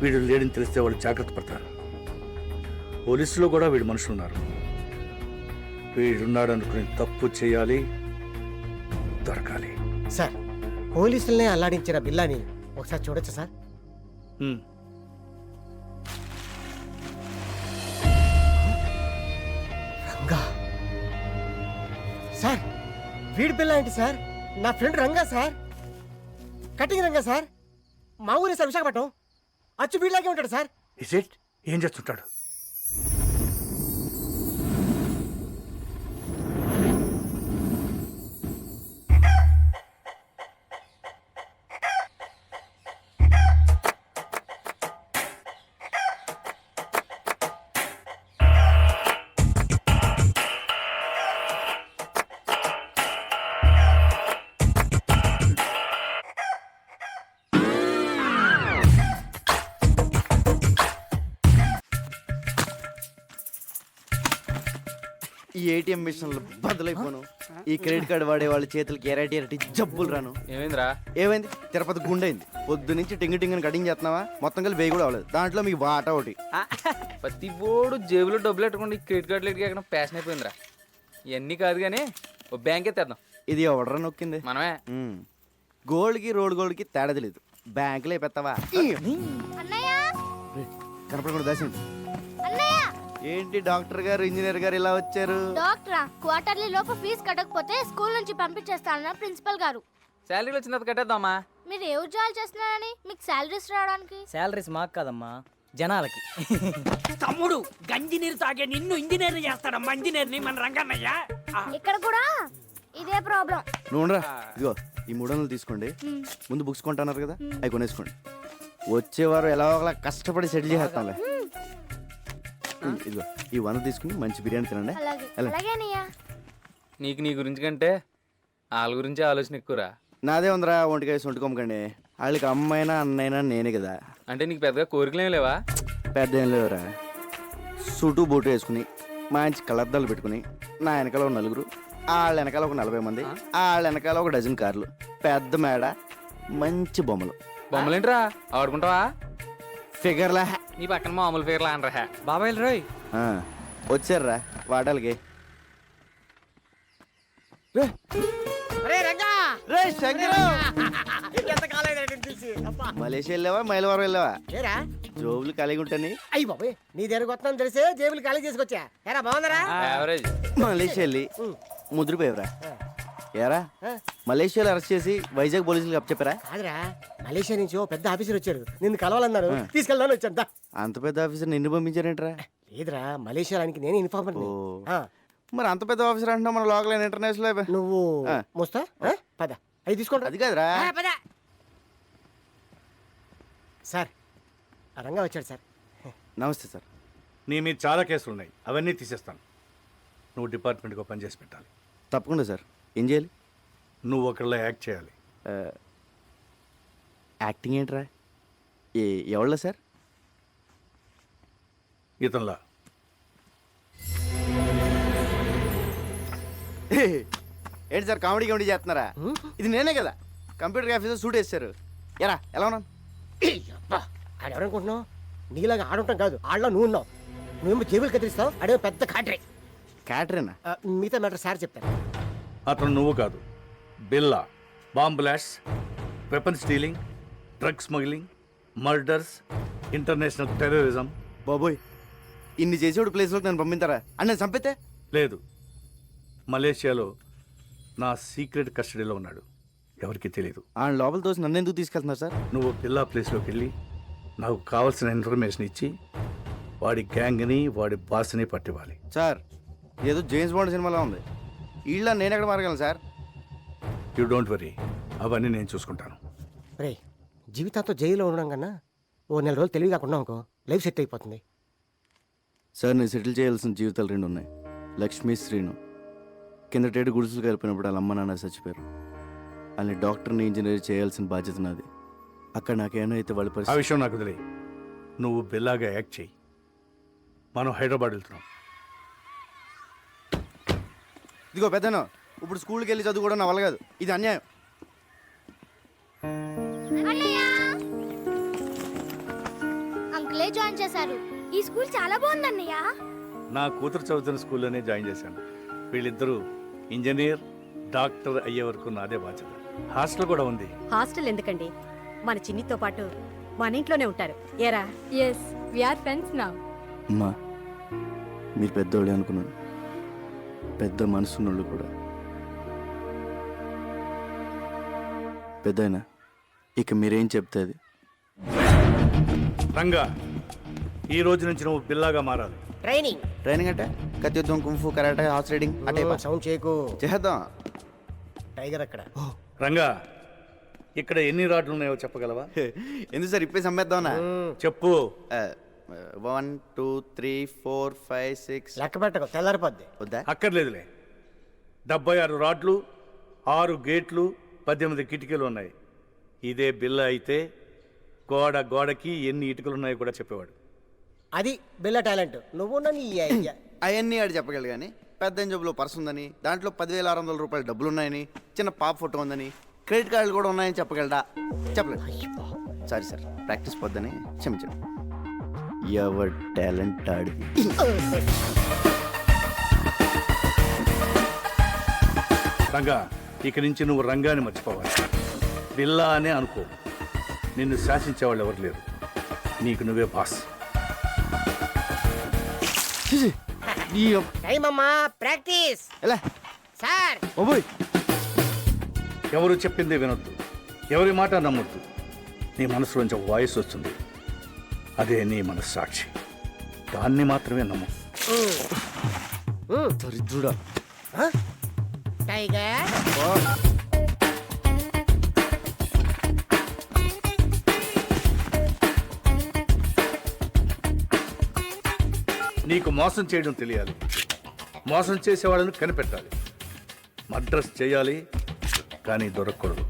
[SPEAKER 1] వీడు లేడని తెలిస్తే వాళ్ళు జాగ్రత్త పడతారు. పోలీసులో కూడా వీడి మనుషులు ఉన్నారు. వీడున్నాడు అనుకుని తప్పు చేయాలి, దొరకాలి.
[SPEAKER 8] సార్ పోలీసులనే అల్లాడించిన బిల్లాని ఒకసారి చూడొచ్చా సార్? రంగా సార్, వీడి బిల్లా ఏంటి సార్? నా friend Ranga sir, cutting Ranga sir. మా ఊరే సార్, విశాఖపట్నం. అచ్చు వీడిలాగే ఉంటాడు సార్.
[SPEAKER 1] Is it? ఏం చేస్తుంటాడు?
[SPEAKER 6] ఈ ఏటీఎం మిషన్లు బదులైపోను. ఈ క్రెడిట్ కార్డు వాడే వాళ్ళ చేతులకి ఎరటి జబ్బులు రాను.
[SPEAKER 5] ఏమైందిరా?
[SPEAKER 6] ఏమైంది? తిరుపతి గుండైంది. పొద్దు నుంచి టింగ్ టింగ్ కటింగ్ చేస్తున్నావా? మొత్తం కలిసి వేయి కూడా అవ్వలేదు. దాంట్లో మీకు వాటా ఒకటి.
[SPEAKER 5] ప్రతి బోర్డు జేబులో డబ్బులు పెట్టుకోండి. క్రెడిట్ కార్డులు ఎక్కడ ఫ్యాషన్ అయిపోయిందిరా. ఇవన్నీ కాదు కానీ ఓ బ్యాంకే తెద్దాం.
[SPEAKER 6] ఇది ఎవడరా నొక్కింది?
[SPEAKER 5] మనమే.
[SPEAKER 6] గోల్డ్కి గోల్డ్కి తేడా తెలియదు. బ్యాంకులో పెడతావా? కనపడకుండా దాసింది. ఏంటి డాక్టర్ గారు ఇంజనీర్ గారు ఇలా వచ్చారు?
[SPEAKER 14] డాక్టరా క్వార్టర్లీ లోపు ఫీజు కట్టకపోతే స్కూల్ నుంచి పంపించేస్తానన్నారు ప్రిన్సిపల్ గారు.
[SPEAKER 15] శాలరీలు వచ్చిన తర్వాత కట్టేద్దామా?
[SPEAKER 14] మీరు ఏ ఉద్యోగాలు చేస్తున్నారని మీకు శాలరీస్ రావడానికి?
[SPEAKER 15] శాలరీస్ మాకు కాదమ్మా, జనాలకి.
[SPEAKER 16] తమ్ముడు గంజి నీరు తాగే నిన్ను ఇంజనీర్ చేస్తాడమ్మా. ఇంజనీర్ని మన రంగన్నయ్య.
[SPEAKER 14] ఇక్కడ కూడా ఇదే ప్రాబ్లం.
[SPEAKER 6] నువ్వురా, ఇదిగో ఈ 300 తీసుకోండి. ముందు బుక్స్ కొంటున్నారు కదా, అవి కొనేసుకోండి. వచ్చే వారం ఎలా ఒకలా కష్టపడి సెటిల్ చేస్తానులే. ఇదిగో ఈ 100 తీసుకుని మంచి బిర్యానీ తినండి.
[SPEAKER 14] అలాగేనయ్యా.
[SPEAKER 15] నీకు నీ గురించి కంటే వాళ్ళ గురించి ఆలోచన ఎక్కువరా.
[SPEAKER 6] నాదే ఉందిరా, ఒంటికాయ సొంటుకోమకండి. వాళ్ళకి అమ్మైనా అన్నైనా నేనే కదా.
[SPEAKER 15] అంటే నీకు పెద్దగా కోరికలేం లేవా?
[SPEAKER 6] పెద్ద ఏం లేవురా. సూటు బూటు వేసుకుని మంచి కలర్దాలు పెట్టుకుని నా వెనకాల ఒక 4, వాళ్ళ వెనకాల ఒక 40 మంది, వాళ్ళ వెనకాల ఒక డజన్ కార్లు, పెద్ద మేడ, మంచి బొమ్మలు.
[SPEAKER 15] బొమ్మలేంట్రా ఆడుకుంటావా?
[SPEAKER 6] ఫిగర్లా
[SPEAKER 15] నీ పక్కన మామూలు ఫిగర్లా అనరా బాబాయ్ రోయ్.
[SPEAKER 6] వచ్చారా వాటాలకి. మలేషియా వెళ్ళావా మైలవరం వెళ్ళావా? జోబులు కలిగి ఉంటాని.
[SPEAKER 8] అయ్యి బాబు నీ దగ్గరకు వస్తాను తెలిసే జేబులు ఖాళీ చేసుకొచ్చా. ఏరా బాగుందరా?
[SPEAKER 6] మలేషియా వెళ్ళి ముద్రపోయావురా. ఏరా మలేషియాలో అరెస్ట్ చేసి వైజాగ్ పోలీసులకు అప్పచెప్పారా?
[SPEAKER 8] కాదురా, మలేషియా నుంచి ఓ పెద్ద ఆఫీసర్ వచ్చాడు, నిన్ను కలవాలన్నారు, తీసుకెళ్దాని వచ్చాను.
[SPEAKER 6] అంత పెద్ద ఆఫీసర్ నిన్ను పంపించారేంట్రా?
[SPEAKER 8] లేదురా, మలేషియా ఆయనకి నేను ఇన్ఫార్మ్.
[SPEAKER 6] మరి అంత పెద్ద ఆఫీసర్ అంటున్నా మన లోకల్ ఇంటర్నేషనల్.
[SPEAKER 8] నువ్వు మోస్తా పద, అవి తీసుకోండి.
[SPEAKER 6] అది కాదురా.
[SPEAKER 8] సార్ రంగా వచ్చాడు సార్.
[SPEAKER 6] నమస్తే సార్.
[SPEAKER 1] నీ మీద చాలా కేసులు ఉన్నాయి, అవన్నీ తీసేస్తాను. నువ్వు డిపార్ట్మెంట్కి పని చేసి పెట్టాలి.
[SPEAKER 6] తప్పకుండా సార్. ఏం చేయాలి?
[SPEAKER 1] నువ్వు ఒకళ్ళ యాక్ట్ చేయాలి.
[SPEAKER 6] యాక్టింగ్ ఏంట్రా? ఎవళ్ళ సార్?
[SPEAKER 1] ఇతనిలా.
[SPEAKER 6] ఏంటి సార్ కామెడీ చేస్తున్నారా? ఇది నేనే కదా కంప్యూటర్ ఆఫీసర్ సూట్ వేస్తారు. ఎరా ఎలా ఉన్నాను?
[SPEAKER 8] ఆడెవరనుకుంటున్నావు? నీలాగా ఆడుంటాం కాదు, ఆడలో నువ్వు ఉన్నావు. నువ్వేమో జేబులు కత్తిరిస్తావు, అడే పెద్ద కాటరే.
[SPEAKER 6] క్యాటరేనా?
[SPEAKER 8] మిగతా మ్యాటర్ సార్ చెప్తాను.
[SPEAKER 1] అతను నువ్వు కాదు, బిల్లా. Bomb blast, weapon stealing, drug smuggling, murders, international terrorism.
[SPEAKER 6] బాబోయ్, ఇన్ని చేసేవాడు ప్లేస్లోకి నన్ను పంపిస్తారా? అని నేను చంపితే?
[SPEAKER 1] లేదు, మలేషియాలో నా సీక్రెట్ కస్టడీలో ఉన్నాడు, ఎవరికి తెలియదు.
[SPEAKER 6] ఆ లోపల తోసి నన్ను ఎందుకు తీసుకెళ్తున్నారు సార్?
[SPEAKER 1] నువ్వు బిల్లా ప్లేస్లోకి వెళ్ళి నాకు కావాల్సిన ఇన్ఫర్మేషన్ ఇచ్చి వాడి గ్యాంగ్ని వాడి బాస్ని పట్టివ్వాలి.
[SPEAKER 6] సార్ ఏదో జేమ్స్ బాండ్ సినిమాలో ఉంది. వీళ్ళ నేను ఎక్కడ మారగలను సార్?
[SPEAKER 1] యూ డోంట్ వరీ, అవన్నీ నేను చూసుకుంటాను.
[SPEAKER 8] రే, జీవితాంతో జైల్లో ఉండడం కన్నా ఓ 4 రోజులు తెలివి కాకుండా అనుకో, లైఫ్ సెట్ అయిపోతుంది.
[SPEAKER 6] సార్ నేను సెటిల్ చేయాల్సిన జీవితాలు 2 ఉన్నాయి. లక్ష్మీ, శ్రీను. కిందటేడు గుడిసెలు కలిపినప్పుడు వాళ్ళ అమ్మ నాన్న చచ్చిపోయారు. వాళ్ళని డాక్టర్ని ఇంజనీర్ చేయాల్సిన బాధ్యత నాది. అక్కడ నాకేమైనా అయితే వాళ్ళ
[SPEAKER 1] ఆ
[SPEAKER 6] పరిస్థితి.
[SPEAKER 1] విషయం నాకు వదిలే. నువ్వు బిల్లాగా యాక్ట్ చేయి. మనం హైదరాబాద్ వెళ్తున్నాం.
[SPEAKER 6] ఇదిగో పెద్దను, ఇప్పుడు స్కూల్కి వెళ్ళి చదువుకోవడం నా వల్ల కాదు. ఇది అన్యాయం.
[SPEAKER 14] అంకులే జాయిన్ చేశారు. ఈ స్కూల్ చాలా బాగుంది అన్నయ్య.
[SPEAKER 1] నా కూతురు చదువుతున్న స్కూల్లోనే జాయిన్ చేశాను. వీళ్ళిద్దరూ ఇంజనీర్, డాక్టర్ అయ్యే వరకు నాదే బాధ్యత. హాస్టల్ కూడా ఉంది.
[SPEAKER 3] హాస్టల్ ఎందుకండి, మన చిన్నితో పాటు మన ఇంట్లోనే ఉంటారు. ఏరా?
[SPEAKER 4] Yes, we are friends now.
[SPEAKER 6] అమ్మా, మీరు పెద్దోళ్ళే అనుకున్నాను. పెద్ద మనసున్నోళ్ళు కూడా. పెద్దయినా ఇక మీరేం చెప్తే అది.
[SPEAKER 1] రంగా, ఈ రోజు నుంచి నువ్వు బిల్లాగా మారాలి.
[SPEAKER 8] ట్రైనింగ్
[SPEAKER 6] ట్రైనింగ్ అంటే కత్తియుద్ధం, కుంఫు, కరాటే, హార్స్ రైడింగ్ అంటే
[SPEAKER 8] సౌండ్ చేయకు.
[SPEAKER 6] చేద్దాం.
[SPEAKER 8] టైగర్ అక్కడ.
[SPEAKER 1] రంగా, ఇక్కడ ఎన్ని రాడ్లు ఉన్నాయో చెప్పగలవా?
[SPEAKER 6] ఎందుకు సార్ ఇప్పేసి అమ్మేద్దామన్నా?
[SPEAKER 1] చెప్పు.
[SPEAKER 6] 1 2 3 4 5 6.
[SPEAKER 8] లెక్క పెట్టకు, తెల్లారిపోద్ది.
[SPEAKER 6] వద్దా?
[SPEAKER 1] అక్కర్లేదులే. 76 రాడ్లు, 6 గేట్లు, 18 కిటికీలు ఉన్నాయి. ఇదే బిల్ల అయితే గోడకి ఎన్ని ఇటుకలు ఉన్నాయో కూడా చెప్పేవాడు.
[SPEAKER 8] అది బిల్ల టాలెంట్. నువ్వు నన్ను
[SPEAKER 6] అవన్నీ ఆడు చెప్పగలడు కానీ పెద్ద జబ్బులో పర్స్ ఉందని, దాంట్లో 10,600 రూపాయల డబ్బులు ఉన్నాయని, చిన్న పాప ఫోటో ఉందని, క్రెడిట్ కార్డులు కూడా ఉన్నాయని చెప్పగలడా? చెప్పలేదు. సారీ సార్, ప్రాక్టీస్ పొద్దని క్షమించండి. ఎవర్ టాలెంట్ ఆడి.
[SPEAKER 1] రంగా, ఇక నుంచి నువ్వు రంగాన్ని మర్చిపోవాలి. బిల్లా అనే అనుకో. నిన్ను శాసించేవాళ్ళు ఎవరు లేరు. నీకు నువ్వే బాస్.
[SPEAKER 8] టైం అమ్మా, ప్రాక్టీస్.
[SPEAKER 6] ఎలా
[SPEAKER 8] సార్
[SPEAKER 6] ఓబోయ్,
[SPEAKER 1] ఎవరు చెప్పింది వినొద్దు, ఎవరి మాట నమ్మొద్దు. నీ మనసులోంచి వాయిస్ వస్తుంది, అదే నీ మనస్సాక్షి. దాన్ని మాత్రమే నమ్ము.
[SPEAKER 6] దరిద్రుడా.
[SPEAKER 8] టైగర్
[SPEAKER 1] నీకు మోసం చేయడం తెలియాలి, మోసం చేసేవాళ్ళని కనిపెట్టాలి. మడ్రస్ చేయాలి కానీ దొరకకూడదు.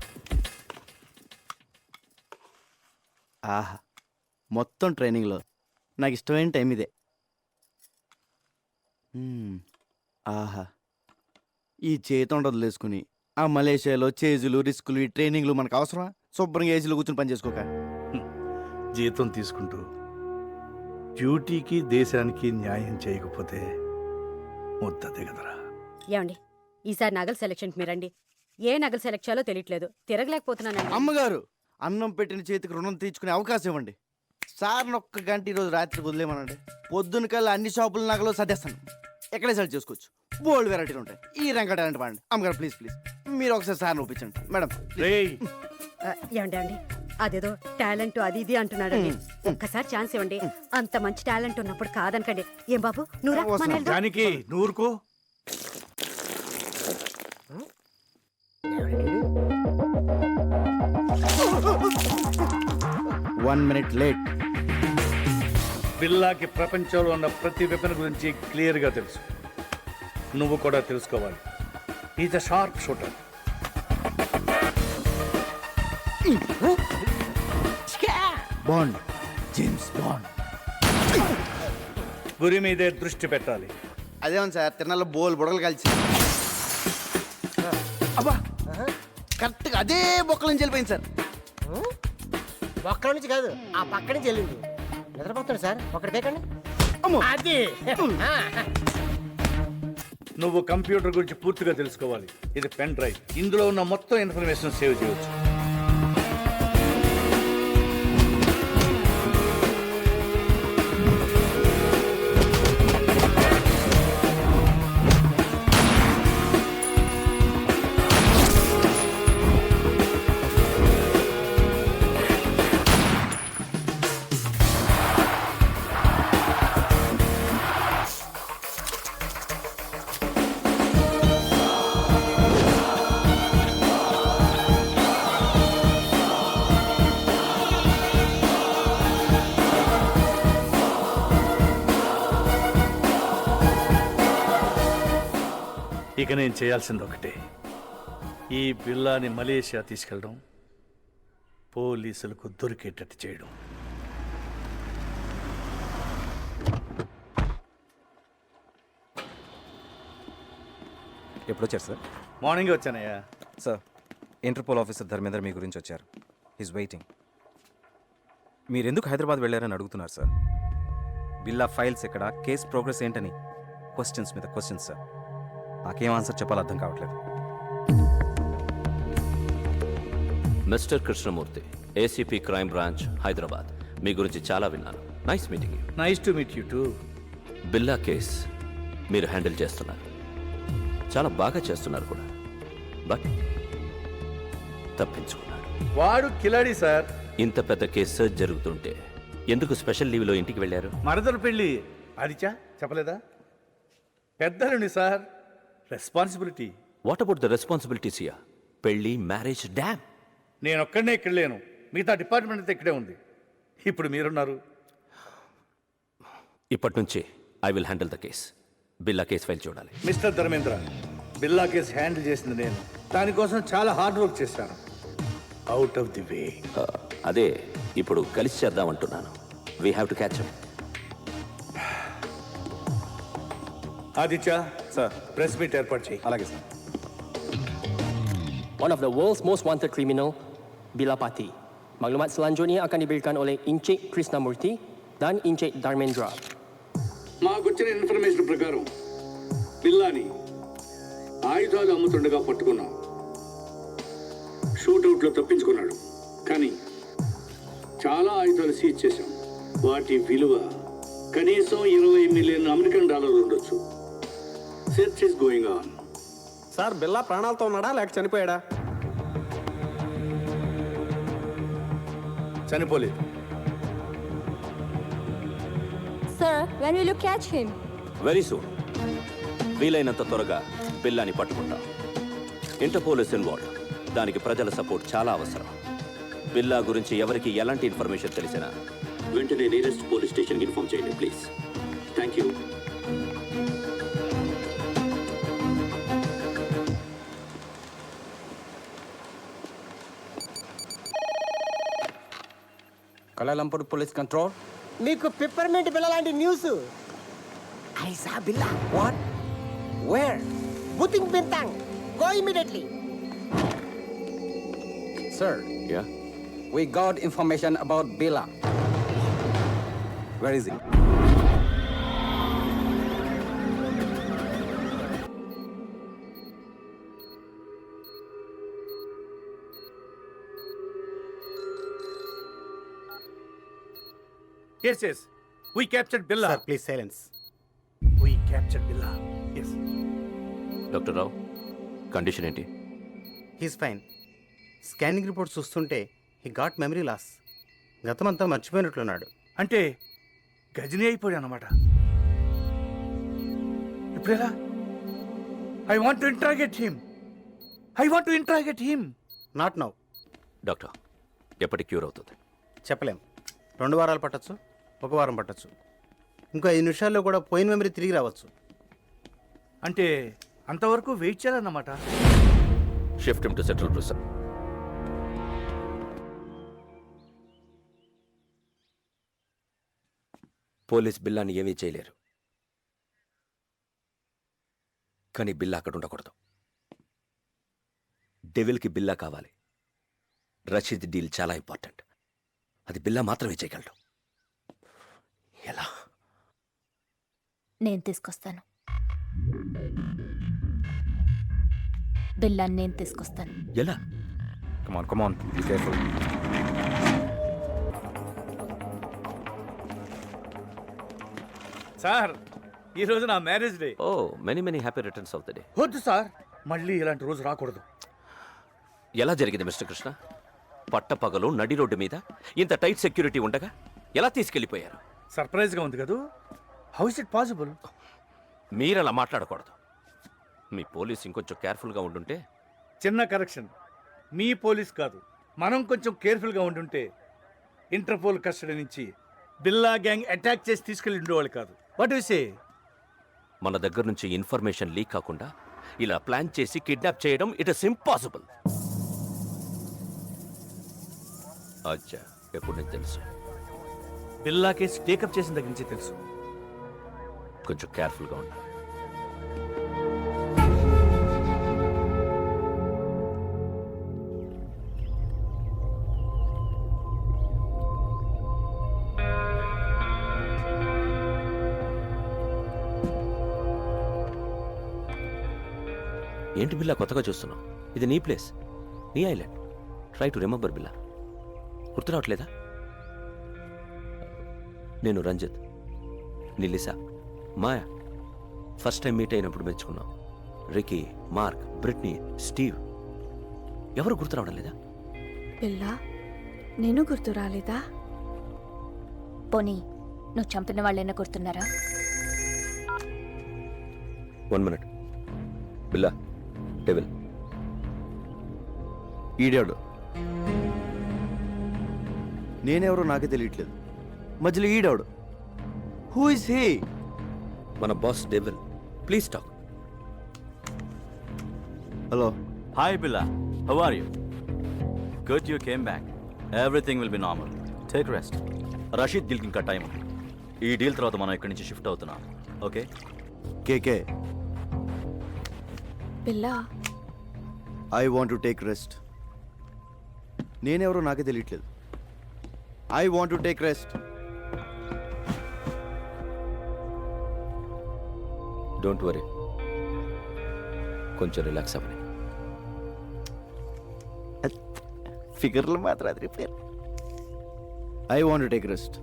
[SPEAKER 6] ఆహా, మొత్తం ట్రైనింగ్లో నాకు ఇష్టమైన టైం ఇదే. ఆహా, ఈ చేతి వదిలేసుకుని ఆ మలేషియాలో చేజులు రిస్కులు ఈ ట్రైనింగ్లు మనకు అవసరమా? శుభ్రంగా ఏసీలో కూర్చొని పని చేసుకోక.
[SPEAKER 1] జీతం తీసుకుంటూ డ్యూటీకి దేశానికి న్యాయం చేయకపోతే ముద్ద దిగదరా.
[SPEAKER 3] ఏమండి, ఈసారి నగల సెలక్షన్కి మీరండి. ఏ నగలు సెలెక్ట్ చేయాలో తెలియట్లేదు, తిరగలేకపోతున్నానండి.
[SPEAKER 6] అమ్మగారు, అన్నం పెట్టిన చేతికి రుణం తీర్చుకునే అవకాశం ఇవ్వండి. సార్ని ఒక్క గంట ఈరోజు రాత్రికి వదిలేమనండి. పొద్దున్న కల్లా అన్ని షాపుల నగలు సర్దేస్తాను. ఎక్కడే సెలెక్ట్ చేసుకోవచ్చు, బోల్డ్ వెరైటీలు ఉంటాయి. ఈ రంగ టాలెంట్ వాడండి. అమ్మగారు ప్లీజ్ ప్లీజ్ మీరు ఒకసారి సార్ని ఒప్పించండి మేడం.
[SPEAKER 3] ఏమండి అండి, అదేదో టాలెంట్ అది ఇది అంటున్నాడండి. ఒక్కసారి ఛాన్స్ ఇవ్వండి. అంత మంచి టాలెంట్ ఉన్నప్పుడు కాదనకండి. ఏం బాబు, నువ్వు
[SPEAKER 1] దానికి నూరుకో.
[SPEAKER 6] 1 minute లేట్.
[SPEAKER 1] బిల్లాకి ప్రపంచంలో ఉన్న ప్రతి వెపన్ గురించి క్లియర్గా తెలుసు. నువ్వు కూడా తెలుసుకోవాలి. Is a sharp shooter.
[SPEAKER 6] Bond, James bond.
[SPEAKER 1] గురి మీదే దృష్టి పెట్టాలి.
[SPEAKER 6] అదేమో సార్, తిరణాల్లో బోల్ బుడగలు కలిసి అబ్బా కరెక్ట్గా అదే బొక్కల నుంచి వెళ్ళిపోయింది సార్.
[SPEAKER 8] ఒక్కడి నుంచి కాదు, ఆ పక్క నుంచి వెళ్ళింది. నిద్రపోతాడు సార్, ఒకటి పేకండి. అది
[SPEAKER 1] నువ్వు కంప్యూటర్ గురించి పూర్తిగా తెలుసుకోవాలి. ఇది పెన్ డ్రైవ్, ఇందులో ఉన్న మొత్తం ఇన్ఫర్మేషన్ సేవ్ చేయవచ్చు. ఇక నేను చేయాల్సింది ఒకటే, ఈ బిల్లాని మలేషియా తీసుకెళ్ళడం, పోలీసులకు దొరికేటట్టు చేయడం.
[SPEAKER 2] ఎప్పుడు వచ్చారు సార్?
[SPEAKER 1] మార్నింగ్ వచ్చానయ్యా.
[SPEAKER 2] సార్, ఇంటర్పోల్ ఆఫీసర్ ధర్మేంద్ర మీ గురించి వచ్చారు. He's waiting. మీరు ఎందుకు హైదరాబాద్ వెళ్ళారని అడుగుతున్నారు సార్. బిల్లా ఫైల్స్ ఎక్కడ, కేస్ ప్రోగ్రెస్ ఏంటని క్వశ్చన్స్ మీద క్వశ్చన్స్ సార్. నాకేం ఆన్సర్ చెప్పాలో అర్థం కావట్లేదు.
[SPEAKER 11] Mister Krishnamurthy, ACP crime branch, Hyderabad. మీ గురించి చాలా విన్నాను. Nice meeting you.
[SPEAKER 1] Nice to meet you too.
[SPEAKER 11] Billa case మీరు హ్యాండిల్ చేస్తున్నారు, చాలా బాగా చేస్తున్నారు కూడా. బట్ తప్పించుకున్నాడు.
[SPEAKER 1] వాడు కిలాడి సార్.
[SPEAKER 11] ఇంత పెద్ద కేసు జరుగుతుంటే ఎందుకు స్పెషల్ లీవ్లో ఇంటికి వెళ్ళారు?
[SPEAKER 1] మరదలు పెళ్ళి అదిచా చెప్పలేదా? పెద్దలుండి sir, responsibility.
[SPEAKER 11] What about the responsibilities here? పెళ్లి, మ్యారేజ్, డ్యామ్.
[SPEAKER 1] నేను ఒక్కడనే ఇక్కడ లేను, మిగతా డిపార్ట్మెంట్ అంతా ఇక్కడే ఉంది. ఇప్పుడు మీరున్నారు.
[SPEAKER 11] ఇప్పటి నుంచి I will handle the case. Billa case file చూడాలి.
[SPEAKER 1] Mister Dharmendra, Billa case handle చేసింది నేను. దానికోసం చాలా హార్డ్ వర్క్ చేశాను. Out of the way.
[SPEAKER 11] అదే ఇప్పుడు కలిసి చేద్దామంటున్నాను. We have to catch up.
[SPEAKER 1] Aditya sir, press meet ఏర్పాటు చేయి.
[SPEAKER 2] అలాగే sir.
[SPEAKER 17] One of the world's most wanted criminal, Billa Pati. Maklumat selanjutnya akan diberikan oleh Encik Krishnamurti dan Encik Dharmendra.
[SPEAKER 18] మాకొచ్చిన information ప్రకారం బిల్లాని ఆయుధాలు అమ్ముతుండగా పట్టుకున్నాం. షూట్అవుట్లో తప్పించుకున్నాడు, కానీ చాలా ఆయుధాలు సీజ్ చేశాం. వాటి విలువ కనీసం 20 మిలియన్ అమెరికన్ డాలర్లు ఉండొచ్చు. Search is going on.
[SPEAKER 17] Sir బిల్లా ప్రాణాలతో ఉన్నాడా లేక చనిపోయాడా?
[SPEAKER 1] చనిపోలేదు.
[SPEAKER 4] Sir, when will you catch him?
[SPEAKER 11] Very soon. వీలైనంత త్వరగా బిల్లాని పట్టుకుంటాం. Interpole is involved. దానికి ప్రజల సపోర్ట్ చాలా అవసరం. బిల్లా గురించి ఎవరికి ఎలాంటి ఇన్ఫర్మేషన్ తెలిసినా
[SPEAKER 18] వెంటనే నియరెస్ట్ పోలీస్ స్టేషన్కి ఇన్ఫార్మ్ చేయండి please. Thank you.
[SPEAKER 17] Kuala Lumpur police control.
[SPEAKER 8] మీకు పిప్పర్మెంట్ బిల్ల లాంటి news. I saw Billa. What? Where? బుతింగ్ Bintang. Go immediately.
[SPEAKER 17] Sir,
[SPEAKER 11] ya
[SPEAKER 17] we got information about Billa.
[SPEAKER 2] Where is he?
[SPEAKER 1] Yes, yes. We captured Billa.
[SPEAKER 8] Sir, please silence.
[SPEAKER 1] We captured Billa. Yes.
[SPEAKER 11] Doctor Rao, condition ఏంటి?
[SPEAKER 8] He's fine. Scanning report చూస్తుంటే he got memory loss. గతమంతా మర్చిపోయినట్లున్నాడు.
[SPEAKER 1] అంటే గజని అయిపోయాడు అన్నమాట. ఇప్పుడెలా? I want to interrogate him.
[SPEAKER 8] Not now.
[SPEAKER 11] Doctor, ఎప్పటికి cure అవుతుంది?
[SPEAKER 8] చెప్పలేం. 2 వారాలు పట్టచ్చు, 1 వారం పట్టచ్చు. ఇంకో 5 నిమిషాల్లో కూడా పోయిన మెమరీ తిరిగి రావచ్చు.
[SPEAKER 1] అంటే అంతవరకు వెయిట్ చేయాలన్నమాట.
[SPEAKER 11] Shift him to central prison. Police బిల్లాని ఏమీ చేయలేరు, కానీ బిల్లా అక్కడ ఉండకూడదు. డెవిల్కి బిల్లా కావాలి. రషీద్ డీల్ చాలా ఇంపార్టెంట్. అది బిల్లా మాత్రమే చేయగలడు. ఎలా?
[SPEAKER 14] నేను తీసుకొస్తాను. బిల్లాన్ని నేను తీసుకొస్తాను.
[SPEAKER 11] ఎలా?
[SPEAKER 2] Come on, be careful.
[SPEAKER 1] Sir, ఈరోజు నా marriage day.
[SPEAKER 11] Oh, many happy returns of the day.
[SPEAKER 1] వద్దు సార్, మళ్ళీ ఇలాంటి రోజు రాకూడదు.
[SPEAKER 11] ఎలా జరిగింది మిస్టర్ కృష్ణ? పట్టపగలు నడి రోడ్డు మీద ఇంత టైట్ సెక్యూరిటీ ఉండగా ఎలా తీసుకెళ్లిపోయారు?
[SPEAKER 1] సర్ప్రైజ్గా ఉంది కదూ. How is it possible?
[SPEAKER 11] మీరలా మాట్లాడకూడదు. మీ పోలీస్ ఇంకొంచెం కేర్ఫుల్గా ఉండుంటే.
[SPEAKER 1] చిన్న కరెక్షన్. మీ పోలీస్ కాదు, మనం కొంచెం కేర్ఫుల్గా ఉండుంటే ఇంటర్పోల్ కస్టడీ నుంచి బిల్లా గ్యాంగ్ అటాక్ చేసి తీసుకెళ్ళి ఉండేవాళ్ళు కాదు. What you say?
[SPEAKER 11] మన దగ్గర నుంచి ఇన్ఫర్మేషన్ లీక్ కాకుండా ఇలా ప్లాన్ చేసి కిడ్నాప్ చేయడం ఇట్ ఇస్ ఇంపాసిబుల్. అచ్చా, ఎప్పుడు నీకు తెలుసు?
[SPEAKER 1] బిల్లా కేసు టేకప్ చేసిన దగ్గర నుంచి తెలుసు.
[SPEAKER 11] కొంచెం కేర్ఫుల్గా ఉండాలి. ఏంటి బిల్లా కొత్తగా చూస్తున్నావు? ఇది నీ ప్లేస్, నీ ఐలాండ్. ట్రై టు రిమెంబర్ బిల్లా. గుర్తు రావట్లేదా? నేను రంజిత్, నీ Lisa, Maya. First time meet అయినప్పుడు మెచ్చుకున్నాం. Ricky, Mark, Britney, Steve. ఎవరు గుర్తు రావడం లేదా?
[SPEAKER 9] బిల్లా, నేను గుర్తు రాలేదా?
[SPEAKER 14] పోనీ నువ్వు చంపిన వాళ్ళైనా గుర్తున్నారా?
[SPEAKER 11] 1 minute. బిల్లా, డెవిల్.
[SPEAKER 6] ఈడాడు. నేనెవరో నాకే తెలియట్లేదు. మధ్యలో ఈడాడు. Who is he?
[SPEAKER 11] మన boss devil. Please talk.
[SPEAKER 6] Hello.
[SPEAKER 13] Hi Billa, how are you? Good you came back. Everything will be normal. Take rest. Rashid డీల్కి ఇంకా టైం ఉంది. ఈ డీల్ తర్వాత మనం ఇక్కడి నుంచి షిఫ్ట్ అవుతున్నాం. Okay?
[SPEAKER 6] KK,
[SPEAKER 9] Billa,
[SPEAKER 6] I want to take rest. నేనెవరో నాకే తెలియట్లేదు. I want to take rest.
[SPEAKER 11] Don't worry, కొంచెం రిలాక్స్ అవ్వండి.
[SPEAKER 6] ఫిగర్లు మాత్రం అది repair. I want to take rest.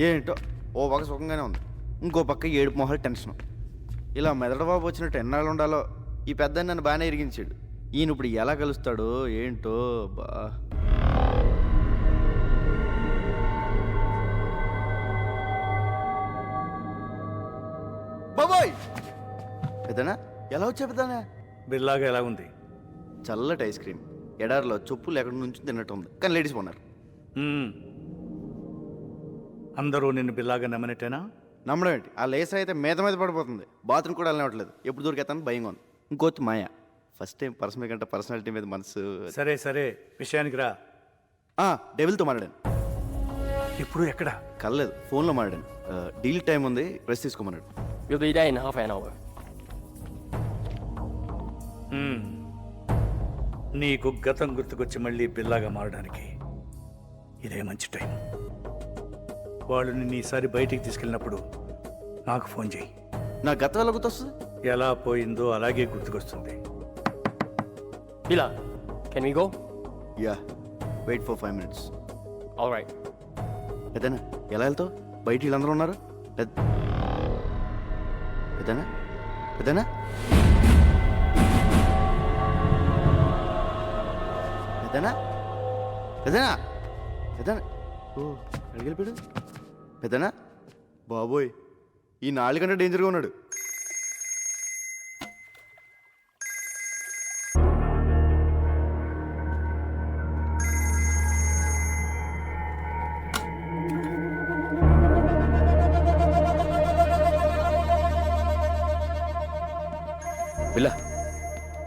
[SPEAKER 6] ఏంటో ఓ పక్క సుఖంగానే ఉంది, ఇంకో పక్క ఏడుపు మొహాలు టెన్షన్. ఇలా మెదడబాబు వచ్చినట్టు ఎన్నాళ్ళు ఉండాలో. ఈ పెద్ద నన్ను బాగానే ఇరిగించాడు. ఈయన ఇప్పుడు ఎలా కలుస్తాడో ఏంటో బా. బాబోయ్ పెద్దనా, ఎలా వచ్చా పెద్దనా?
[SPEAKER 1] బిల్లాగా ఎలా ఉంది?
[SPEAKER 6] చల్లటి ఐస్ క్రీమ్, ఎడారిలో చెప్పులు ఎక్కడి నుంచి తిన్నట్టు ఉంది, కానీ లేడీస్ ఉన్నారు.
[SPEAKER 1] అందరూ నిన్ను బిల్లాగా నమ్మనట్టేనా?
[SPEAKER 6] నమ్మడం ఏంటి, ఆ లేసర్ అయితే మీద మీద పడిపోతుంది. బాత్రూమ్ కూడా వెళ్ళనివ్వట్లేదు, ఎప్పుడు దొరికేస్తాను భయంగా ఉంది. ఇంకోటి మాయ, ఫస్ట్ టైం పర్సనల్ కంటే పర్సనాలిటీ మీద మనసు.
[SPEAKER 1] సరే సరే, విషయానికి రా.
[SPEAKER 6] డెవిల్తో మాట్లాడాను.
[SPEAKER 1] ఇప్పుడు ఎక్కడ?
[SPEAKER 6] కలలేదు, ఫోన్లో మాట్లాడాను. డీల్ టైం ఉంది, rest తీసుకోమన్నాడు.
[SPEAKER 17] We'll be there in half an hour.
[SPEAKER 1] నీకు గతం గుర్తుకొచ్చి మళ్ళీ బిల్లాగా మారడానికి ఇదే మంచి టైం. వాళ్ళు నిన్ను ఈసారి బయటికి తీసుకెళ్ళినప్పుడు నాకు ఫోన్ చేయి.
[SPEAKER 6] నా గతం ఎలా గుర్తొస్తుంది?
[SPEAKER 1] ఎలా పోయిందో అలాగే గుర్తుకొస్తుంది.
[SPEAKER 17] Bila, can we go?
[SPEAKER 6] Yeah, wait for 5 minutes.
[SPEAKER 17] All right.
[SPEAKER 6] పెద్దనా ఎలా వెళ్తావు? బయట వీళ్ళందరూ ఉన్నారు. పెద్దనా పెద్దనా పెద్దనా పెద్దనా పెద్దనా ఓ అడిగెళ్ళిపోయాడు. పెద్దనా బాబోయ్, ఈ 4 గంటల డేంజర్గా ఉన్నాడు.
[SPEAKER 11] బిల్లా,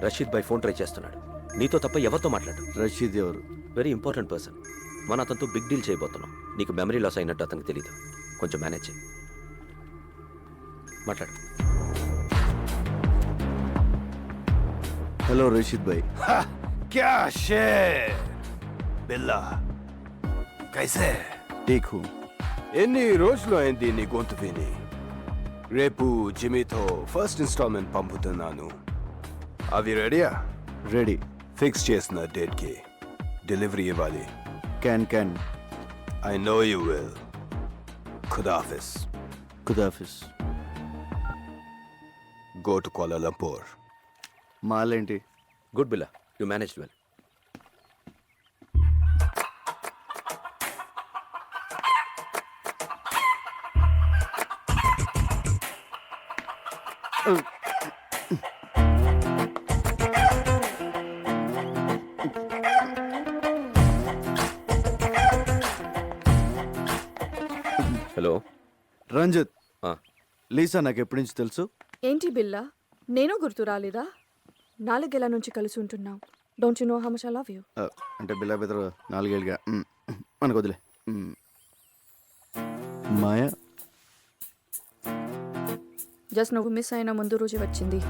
[SPEAKER 11] రషీద్ భాయ్ ఫోన్ ట్రై చేస్తున్నాడు. నీతో తప్ప ఎవరితో మాట్లాడు?
[SPEAKER 6] రషీద్ ఎవరు?
[SPEAKER 11] Very important person. మనం అతనితో బిగ్ డీల్ చేయబోతున్నాం. నీకు మెమరీ లాస్ అయినట్టు అతనికి తెలియదు. కొంచెం మేనేజ్ చేయి. మాట్లాడు.
[SPEAKER 6] హలో రషీద్ భాయ్.
[SPEAKER 12] क्या शेर बिल्ला कैसे
[SPEAKER 6] ఠీక్ హూ.
[SPEAKER 12] ఎన్ని రోజులు అయింది నీ గొంతు విని? రేపు జిమ్మీతో ఫస్ట్ ఇన్స్టాల్మెంట్ పంపుతున్నాను. అవి రెడీయా?
[SPEAKER 6] రెడీ.
[SPEAKER 12] ఫిక్స్ చేసిన డేట్కి డెలివరీ ఇవ్వాలి.
[SPEAKER 6] Can
[SPEAKER 12] I know you will. ఖుదాఫిస్.
[SPEAKER 6] ఖుదాఫిస్.
[SPEAKER 12] Go to Kuala Lumpur.
[SPEAKER 6] మాలేంటి?
[SPEAKER 11] Good Billa, you manage well. Hello
[SPEAKER 6] Ranjith. Lisa నాకు ఎప్పటి నుంచి తెలుసు.
[SPEAKER 9] ఏంటి బిల్లా, నేను గుర్తు రాలేదా? 4 ఏళ్ల నుంచి కలిసి ఉంటున్నాం. Don't you know how much I love you?
[SPEAKER 6] అంటే బిల్లా బెదరు 4 ఏళ్ళుగా మనకు వదిలే. మాయా
[SPEAKER 9] జస్ట్ నువ్వు మిస్ అయిన ముందు రోజు వచ్చింది.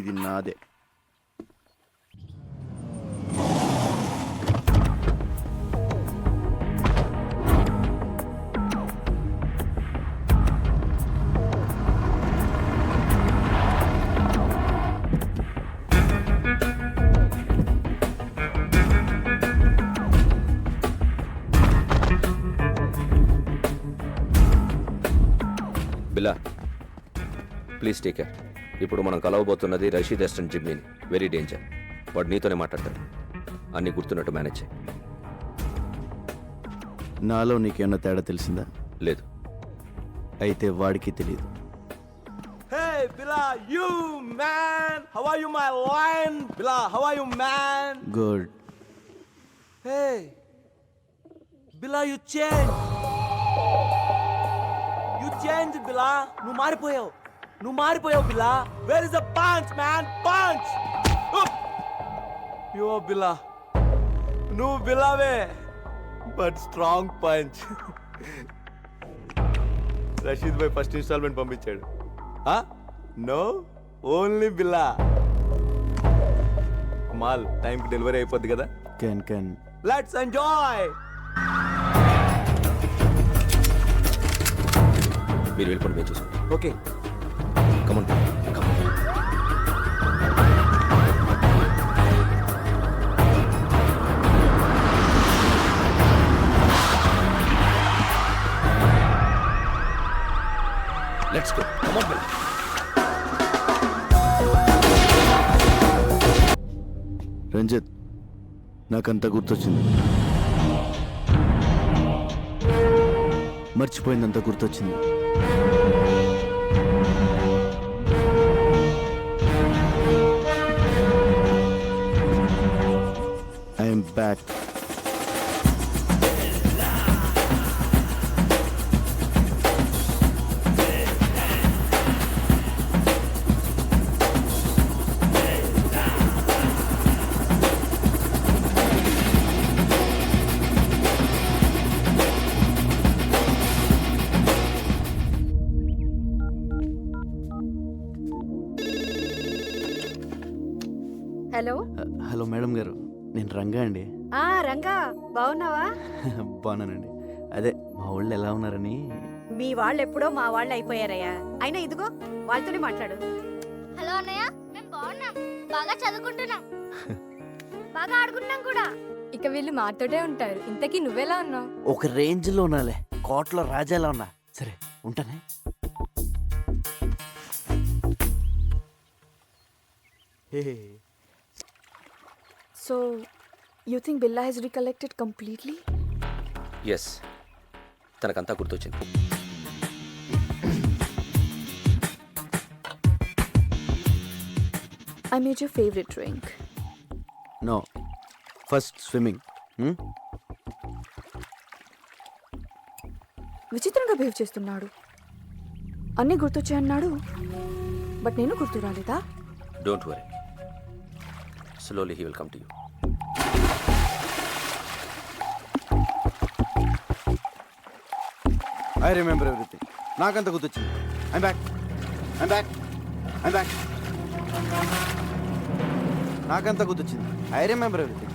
[SPEAKER 6] ఇది నాదే.
[SPEAKER 11] బిల్లా, ప్లీజ్ టేక్ కేర్. ఇప్పుడు మనం కలవబోతున్నది రషీద్ అసిస్టెంట్ జిమ్మీని. Very danger. వాడు నీతోనే మాట్లాడతాడు. అన్నీ గుర్తున్నట్టు మేనేజ్ చేయి.
[SPEAKER 6] నాలో నీకేమన్నా తేడా తెలిసిందా?
[SPEAKER 11] లేదు.
[SPEAKER 6] అయితే వాడికి తెలియదు.
[SPEAKER 19] Hey, Bila, you man! How are you, my lion? Bila, how are you, man?
[SPEAKER 6] Good.
[SPEAKER 19] Hey, Bila, you changed. You changed, Bila. నువ్వు మారిపోయావు, Bila. Where is the punch, man? Punch! You are Bila. నువ్వు బిలావే, but strong punch. Rashid bhai first instalment పంపించాడు. No, only Billa. మాల్ టైంకి delivery అయిపోద్ది కదా.
[SPEAKER 6] Can
[SPEAKER 19] let's enjoy.
[SPEAKER 11] మీరు వెళ్ళిపోండి, మేము చూసుకుంటాం.
[SPEAKER 19] Okay,
[SPEAKER 11] come on.
[SPEAKER 6] రంజిత్, నాకంతా గుర్తొచ్చింది. మర్చిపోయిందంతా గుర్తొచ్చింది. I'm back.
[SPEAKER 3] Hello.
[SPEAKER 6] Hello madam గారు, నేను రంగా అండి.
[SPEAKER 3] రంగా, బాగున్నావా?
[SPEAKER 6] బాగున్నానండి. అదే మా వాళ్ళు ఎలా ఉన్నారని.
[SPEAKER 3] మీ వాళ్ళు ఎప్పుడో మా వాళ్ళు అయిపోయారయ్యా. అయినా ఇదిగో వాళ్ళతోనే మాట్లాడు.
[SPEAKER 14] హలో అన్నయ్య, మేము బాగున్నాం, బాగా చదువుకుంటున్నాం, బాగా ఆడుకుంటున్నాం కూడా.
[SPEAKER 4] ఇక వీళ్ళు మాతోటే ఉంటారు. ఇంతకీ నువ్వెలా ఉన్నావు?
[SPEAKER 6] ఒక రేంజ్లో ఉన్నాలే, కోట్లో రాజాలా ఉన్నా. సరే ఉంటానే.
[SPEAKER 9] So, you think Billa has recollected completely?
[SPEAKER 11] Yes, తనకంతా గుర్తొచ్చింది.
[SPEAKER 9] I made your favorite drink.
[SPEAKER 6] No, first swimming.
[SPEAKER 9] విచిత్రంగా బిహేవ్ చేస్తున్నాడు. అన్నీ గుర్తొచ్చాయన్నాడు, బట్ నేను గుర్తు రాలేదా?
[SPEAKER 11] Don't worry, slowly he will come to you.
[SPEAKER 6] I remember everything. నాకంత గుర్తొచ్చింది. I'm back, I'm back, I'm back. నాకంత గుర్తొచ్చింది. I remember everything.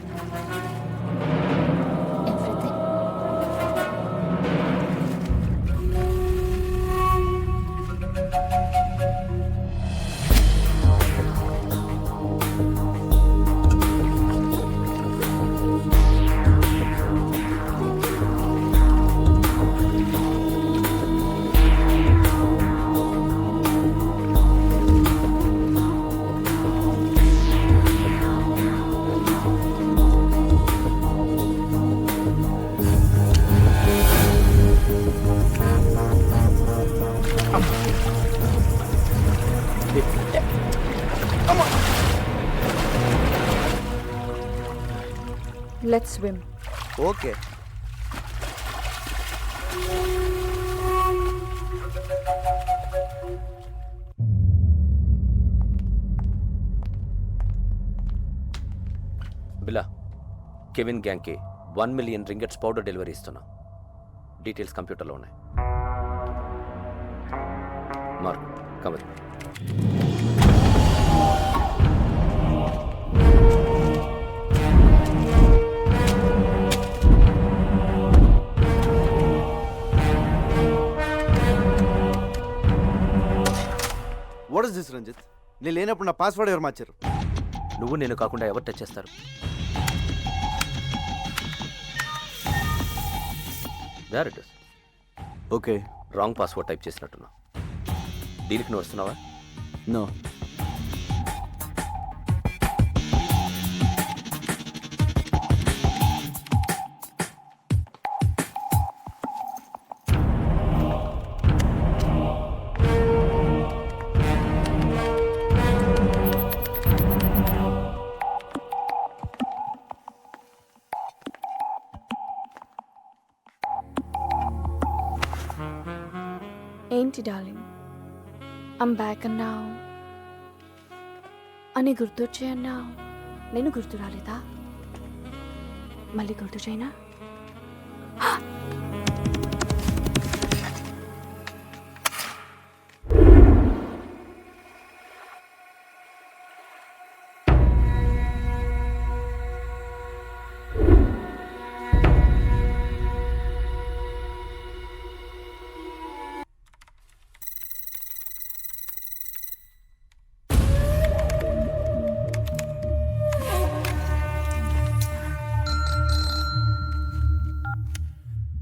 [SPEAKER 9] Let's swim.
[SPEAKER 6] Okay.
[SPEAKER 11] Billa, Kevin గ్యాంగ్కి 1 million రింగెట్స్ పౌడర్ డెలివరీ ఇస్తున్నా. డీటెయిల్స్ కంప్యూటర్లో ఉన్నాయి. Mark, come.
[SPEAKER 6] What is this Ranjit? నేను లేనప్పుడు నా పాస్వర్డ్ ఎవరు మార్చారు?
[SPEAKER 11] నువ్వు నేను కాకుండా ఎవరు టచ్ చేస్తారు? There it is.
[SPEAKER 6] Okay,
[SPEAKER 11] wrong password type చేసినట్టున్నా. డీల్కి నువ్వు వస్తున్నావా?
[SPEAKER 6] నో.
[SPEAKER 9] ఏంటి డార్లింగ్, ఐమ్ బ్యాక్ అన్నావు, అని గుర్తొచ్చాయన్నావు. నేను గుర్తు రాలేదా? మళ్ళీ గుర్తు చేయనా?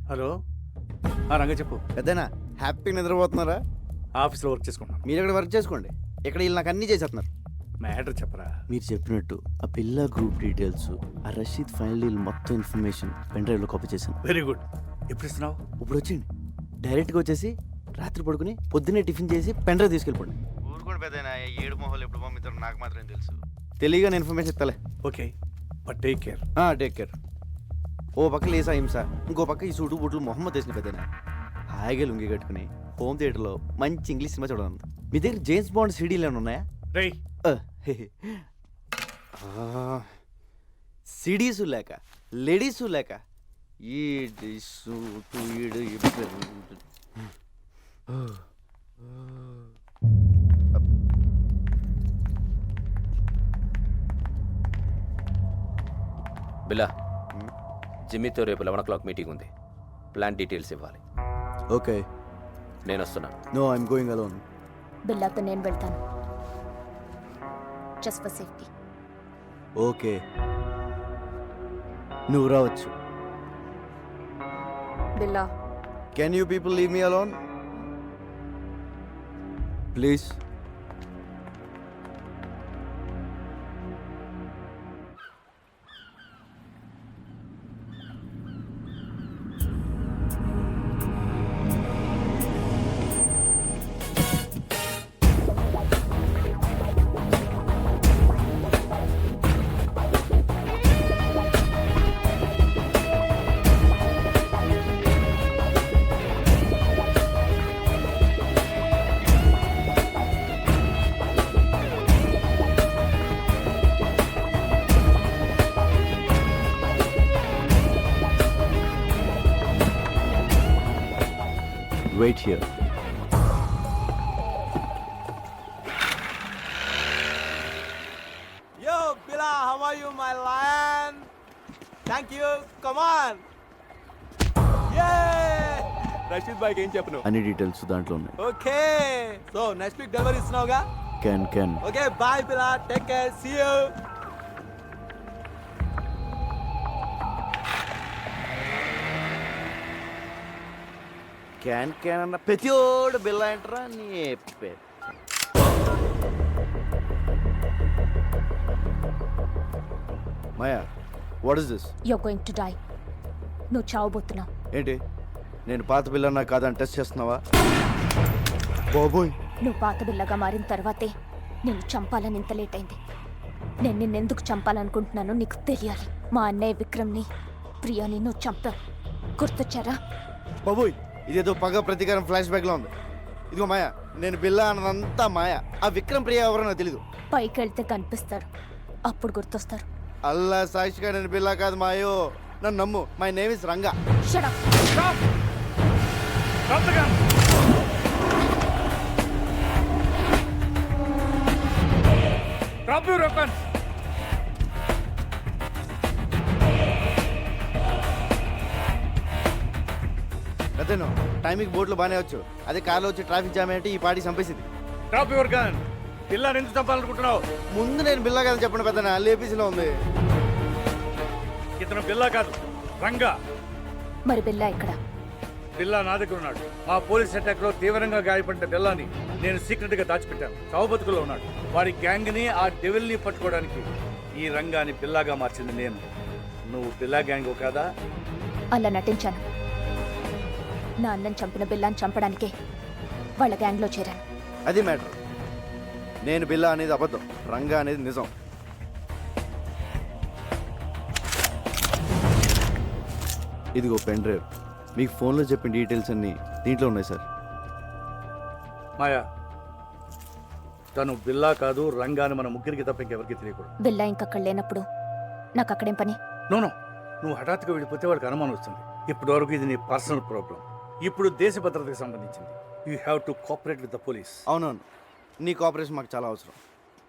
[SPEAKER 1] హలో, రంగ చెప్పు.
[SPEAKER 6] పెద్దనా హ్యాపీగా నిద్రపోతున్నారా?
[SPEAKER 1] ఆఫీస్లో వర్క్ చేసుకుంటున్నాను.
[SPEAKER 6] మీరు ఇక్కడ వర్క్ చేసుకోండి. ఇక్కడ వీళ్ళు నాకు అన్నీ చేసేస్తున్నారు.
[SPEAKER 1] మ్యాటర్ చెప్పరా.
[SPEAKER 6] మీరు చెప్పినట్టు ఆ బిల్లా గ్రూప్ డీటెయిల్స్, ఆ రషీద్ ఫైనల్ డీల్ మొత్తం ఇన్ఫర్మేషన్ పెన్ డ్రైవ్లో కాపీ చేశాను.
[SPEAKER 1] Very good. ఎప్పుడు ఇస్తున్నావు?
[SPEAKER 6] ఇప్పుడు వచ్చింది. డైరెక్ట్గా వచ్చేసి రాత్రి పడుకుని పొద్దున్నే టిఫిన్ చేసి పెన్ డ్రైవ్ తీసుకెళ్ళిపోండి. ఊరుకోండి పెద్ద, 7 మొహాలు ఎప్పుడు పంపిస్తారో నాకు మాత్రం తెలుసు. తెలియగానే ఇన్ఫర్మేషన్ ఇస్తలే.
[SPEAKER 1] Okay, but take care.
[SPEAKER 6] Take care. ఓ పక్క లేసా హింస, ఇంకో పక్క ఈ సూటు బూట్లు మొహమ్మద్ వేసిన పెద్దనా హాయిగా లుంగి కట్టుకుని హోమ్ థియేటర్లో మంచి ఇంగ్లీష్ సినిమా చూడాలి. మీ దగ్గర జేమ్స్ బాండ్ సీడీలు ఏమైనా ఉన్నాయా?
[SPEAKER 1] రై
[SPEAKER 6] సిడీసు లేక లేడీసు లేక ఈ సూటు ఈడు
[SPEAKER 11] బిల్లా, జిమ్మీతో రేపు 11 o'clock మీటింగ్ ఉంది. ప్లాన్ డీటెయిల్స్ ఇవ్వాలి.
[SPEAKER 6] ఓకే,
[SPEAKER 11] నేను వస్తున్నాను.
[SPEAKER 6] No I'm going alone.
[SPEAKER 3] బిల్లాతో నేను వెళ్తాను, జస్ట్ ఫర్ సేఫ్టీ.
[SPEAKER 6] ఓకే, నువ్వు రావచ్చు.
[SPEAKER 9] Billa,
[SPEAKER 6] can you people leave me alone please? Wait here.
[SPEAKER 19] Yo, Bila, how are you, my lion? Thank you. Come on. Yay! Rashid బాయ్కి ఏం చెప్పను?
[SPEAKER 6] అన్ని డీటెయిల్స్ దాంట్లో ఉన్నాయి.
[SPEAKER 19] Okay, so next week delivery ఇస్తున్నావుగా?
[SPEAKER 6] Can.
[SPEAKER 19] Okay, bye Billa, take care, see you.
[SPEAKER 6] క్యాన్ అన్న ప్రతిోడు బిల్ల ఏంట్రా నీ మాయా, what is this?
[SPEAKER 3] You are going to die. నువ్వు చావబోతున్నావు.
[SPEAKER 6] ఏంటి, నేను పాత బిల్లన్నా కాదని టెస్ట్ చేస్తున్నావా? బాబోయ్,
[SPEAKER 3] నువ్వు పాత బిల్లగా మారిన తర్వాతే నేను చంపాలని ఇంత లేట్ అయింది. నేను నిన్నెందుకు చంపాలనుకుంటున్నానో నీకు తెలియాలి. మా అన్నయ్య విక్రమ్ని, ప్రియాని నువ్వు చంపావు. గుర్తొచ్చారా?
[SPEAKER 6] బాబోయ్, ఇదేదో పగ ప్రతీకారం ఫ్లాష్ బ్యాక్ లో ఉంది. ఇదిగో మాయా, నేను బిల్లా అన్నదంతా మాయా. ఆ విక్రమ్ ప్రియ ఎవరో నాకు తెలీదు.
[SPEAKER 3] పైకి వెళ్తే కనిపిస్తారు, అప్పుడు గుర్తొస్తారు.
[SPEAKER 6] అల్లా సాక్షిగా నేను బిల్లా కాదు మాయో, నన్ను నమ్ము. My name is Ranga.
[SPEAKER 3] Shut up.
[SPEAKER 1] Drop the gun. Drop your weapons.
[SPEAKER 6] అదేనో టైంకి బోట్లో బాగానే వచ్చు, అదే కార్లో వచ్చి ట్రాఫిక్ జామ్ అంటే ఈ పార్టీ చంపేసింది.
[SPEAKER 1] Drop your gun. పిల్లని ఎందుకు చంపాలనుకుంటున్నావు?
[SPEAKER 6] ముందు నేను బిల్లా కదా చెప్పండి పెద్దనా, లేపీసీలో ఉంది.
[SPEAKER 1] ఇతను బిల్లా కాదు, రంగా.
[SPEAKER 3] మరి బిల్లా ఇక్కడ?
[SPEAKER 1] బిల్లా నా దగ్గర ఉన్నాడు. మా పోలీస్ అటాక్ లో తీవ్రంగా గాయపడిన బిల్లాని నేను సీక్రెట్ గా దాచిపెట్టాను. చావుబతుకులో ఉన్నాడు. వాడి గ్యాంగ్ ని, ఆ డెవిల్ ని పట్టుకోవడానికి ఈ రంగాని బిల్లాగా మార్చింది నేను. నువ్వు బిల్లా గ్యాంగ్ కాదా?
[SPEAKER 3] అలా నటించాను. నా అన్నని చంపిన బిల్లాని చంపడానికే వాళ్ళ గ్యాంగ్లో చేరాను.
[SPEAKER 6] అది మ్యాటర్. నేను బిల్లా అనేది అబద్ధం, రంగా అనేది నిజం. ఇదిగో పెన్ డ్రైవ్. మీకు ఫోన్లో చెప్పిన డీటెయిల్స్ అన్నీ దీంట్లో ఉన్నాయి సార్.
[SPEAKER 1] మాయా, తను బిల్లా కాదు, రంగాని మన ముగ్గురికి తప్ప ఇంకెవరికి తెలియకూడదు.
[SPEAKER 3] బిల్లా ఇంకక్కడ లేనప్పుడు నాకు అక్కడేం పని?
[SPEAKER 1] నోనో, నువ్వు హఠాత్తుగా వెళ్ళిపోతే వాడికి అనుమానం వస్తుంది. ఇప్పటి వరకు ఇది నీ పర్సనల్ ప్రాబ్లం. ఇప్పుడు దేశ భద్రతకు సంబంధించింది. You have to cooperate with the police.
[SPEAKER 6] అవునవును, నీ కోఆపరేషన్ మాకు చాలా అవసరం.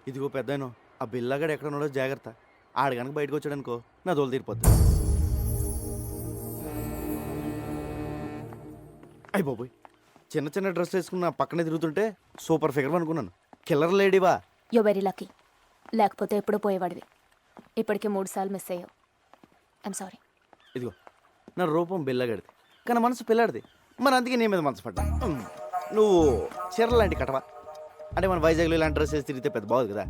[SPEAKER 6] ఇదిగో పెద్దనో, ఆ బిల్లాగాడు ఎక్కడ ఉన్నాడో జాగ్రత్త. ఆడు కనుక బయటకు వచ్చాడనుకో నా దోలు తీరిపోద్ది. అయ్యి బాబోయ్, చిన్న చిన్న డ్రెస్ వేసుకున్న పక్కనే తిరుగుతుంటే సూపర్ ఫిగర్ అనుకున్నాను. కిల్లర్ లేడీవా?
[SPEAKER 3] యో వెరీ లక్కీ. లేకపోతే ఎప్పుడూ పోయేవాడివి. ఇప్పటికే 3 సార్లు మిస్ అయ్యావు. I'm sorry.
[SPEAKER 6] ఇదిగో, నా రూపం బిల్లగాడిది కానీ మనసు పిల్లాడిది. మన అందుకే నీ మీద మనసు పడ్డా. నువ్వు చీర లాంటి కటవా అంటే మన వైజాగ్లో ఇలాంటి డ్రెస్ వేసి తిరిగితే పెద్ద బాగుంది కదా.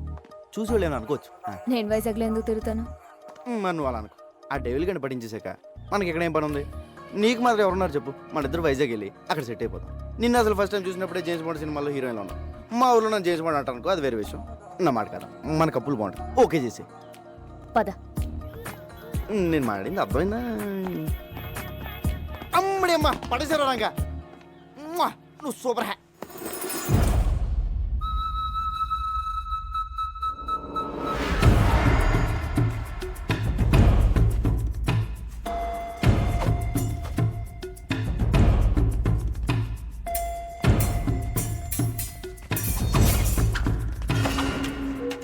[SPEAKER 6] చూసి వాళ్ళు ఏమైనా అనుకోవచ్చు
[SPEAKER 9] నేను వైజాగ్లో ఎందుకు తిరుగుతాను?
[SPEAKER 6] మరి నువ్వు అలా అనుకో. ఆ డెవిల్ గంట పట్టించేసాక మనకి ఇక్కడ ఏం పని ఉంది? నీకు మాత్రం ఎవరున్నారు చెప్పు? మన ఇద్దరు వైజాగ్ వెళ్ళి అక్కడ సెట్ అయిపోతాం. నిన్న అసలు ఫస్ట్ టైం చూసినప్పుడే జేమ్స్ బాండ్ సినిమాలో హీరోయిన్లో ఉన్నాం. మా ఊళ్ళో నన్ను జేమ్స్ బాండ్ అంటాను, అది వేరే విషయం. నా మాట కదా, మన కప్పులు బాగుంటుంది. ఓకే చేసి
[SPEAKER 9] పద.
[SPEAKER 6] నేను మాట్లాడింది అర్థమైందా? అమ్మడి అమ్మ పడేసారా రంగా, నువ్వు సూపర్ హ్యా.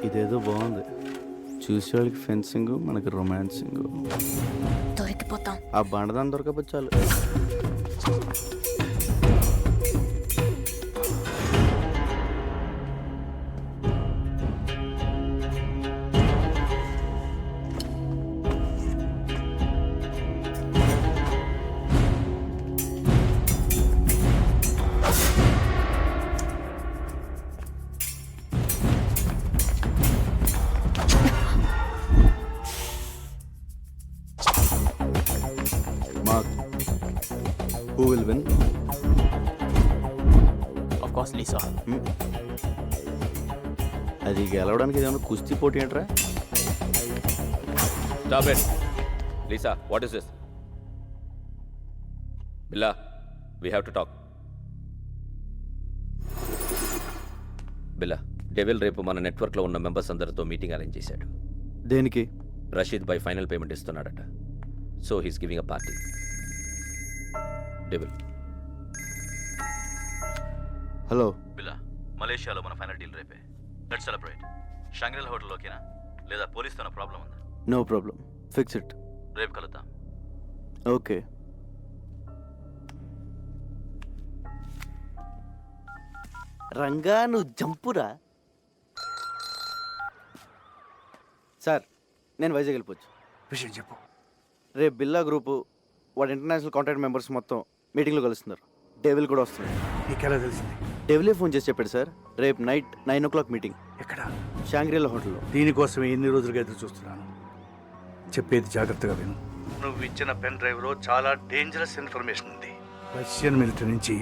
[SPEAKER 6] ఇదేదో బాగుంది. చూసేవాళ్ళకి ఫెన్సింగ్, మనకి రొమాన్సింగ్.
[SPEAKER 9] దొరికిపోతాం.
[SPEAKER 6] ఆ బండదాన్ని దొరకపోతే చాలు. Who will win?
[SPEAKER 17] Of course, Lisa.
[SPEAKER 6] అది గెలవడానికి ఏదైనా కుస్తీ పోటీ ఏంట్రా?
[SPEAKER 11] Stop it. Lisa, what is this? Billa, we have to talk. Billa, devil రేపు మన నెట్వర్క్లో ఉన్న మెంబర్స్ అందరితో మీటింగ్ అరేంజ్ చేశాడు.
[SPEAKER 6] దేనికి?
[SPEAKER 11] రషీద్ బై ఫైనల్ పేమెంట్ ఇస్తున్నాడట. So he's giving a party. Devil.
[SPEAKER 6] Hello
[SPEAKER 13] Billa, మలేషియాలో మన ఫైనల్ డీల్ రేపే. Let's celebrate. షాంగ్రిలా హోటల్ ఓకేనా? లేదా పోలీస్తో ప్రాబ్లం ఉందా?
[SPEAKER 6] No problem, fix it.
[SPEAKER 13] రేపు కలుద్దాం.
[SPEAKER 6] ఓకే. రంగా నువ్వు జంపురా. సార్, నేను వైజాగ్ వెళ్ళిపోవచ్చు.
[SPEAKER 1] విషయం చెప్పు.
[SPEAKER 6] రేపు బిల్లా గ్రూపు వాడు ఇంటర్నేషనల్ కాంటాక్ట్ మెంబర్స్ మొత్తం మీటింగ్లో కలుస్తున్నారు. డెవిల్ కూడా వస్తున్నాడు.
[SPEAKER 1] నీకెలా తెలిసింది?
[SPEAKER 6] డెవిలే ఫోన్ చేసి చెప్పాడు సార్. రేపు నైట్ 9 o'clock మీటింగ్.
[SPEAKER 1] ఎక్కడ?
[SPEAKER 6] షాంగ్రిలా హోటల్లో.
[SPEAKER 1] దీనికోసమే ఎన్ని రోజులుగా ఎదురు చూస్తున్నాను. చెప్పేది జాగ్రత్తగా విను. నువ్వు ఇచ్చిన పెన్ డ్రైవ్లో చాలా డేంజరస్ ఇన్ఫర్మేషన్ ఉంది. రష్యన్ మిలిటరీ నుంచి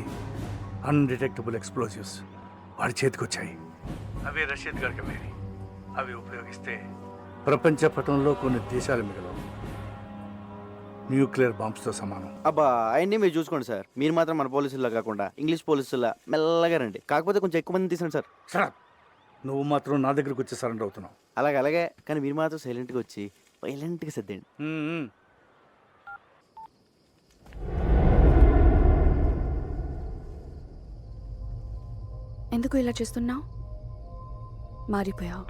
[SPEAKER 1] అన్డిటెక్టబుల్ ఎక్స్ప్లోజివ్స్ వాడి చేతికి వచ్చాయి. అవి రషీద్ గారికి అమ్మేవి. అవి ఉపయోగిస్తే ప్రపంచ పటంలో కొన్ని దేశాలు మిగలవు. న్యూక్లియర్ బాంబ్స్తో సమానం.
[SPEAKER 6] అబ్బా, అవన్నీ మీరు చూసుకోండి సార్. మీరు మాత్రం మన పోలీసుల్లా కాకుండా ఇంగ్లీష్ పోలీసుల్లా మెల్లగా రండి. కాకపోతే కొంచెం ఎక్కువ మంది తీసండి సార్.
[SPEAKER 1] సార్, నువ్వు మాత్రం నా దగ్గరకు వచ్చి సరెండర్ అవుతున్నావు.
[SPEAKER 6] అలాగే, కానీ మీరు మాత్రం సైలెంట్గా వచ్చి వైలెంట్గా సర్దండి.
[SPEAKER 9] ఎందుకు ఇలా చేస్తున్నావు? మారిపోయావు.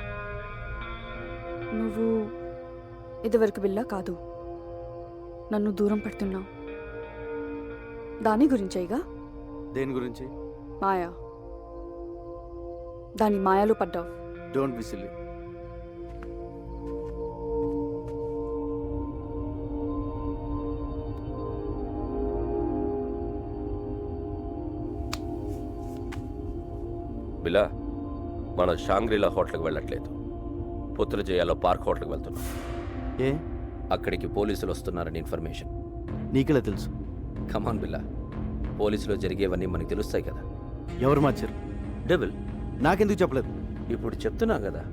[SPEAKER 9] నువ్వు ఇదివరకు బిల్లా కాదు. నన్ను దూరం పెడుతున్నావు. దాని గురించేగా?
[SPEAKER 6] దేని గురించి?
[SPEAKER 9] మాయా. దాని మాయలో పడ్డావు.
[SPEAKER 6] Don't be silly.
[SPEAKER 11] బిలా, మనం షాంగ్రిలా హోటల్కి వెళ్ళట్లేదు. పుత్రజయాలో పార్క్ హోటల్కి వెళ్తున్నాం.
[SPEAKER 6] ఏ?
[SPEAKER 11] అక్కడికి పోలీసులు వస్తున్నారని ఇన్ఫర్మేషన్.
[SPEAKER 6] నీకెలా తెలుసు?
[SPEAKER 11] కమాన్ బిల్లా, పోలీసులో జరిగేవన్నీ మనకు తెలుస్తాయి కదా.
[SPEAKER 6] ఎవరు మార్చారు?
[SPEAKER 11] డెవిల్.
[SPEAKER 6] నాకెందుకు చెప్పలేదు?
[SPEAKER 11] ఇప్పుడు చెప్తున్నా కదా.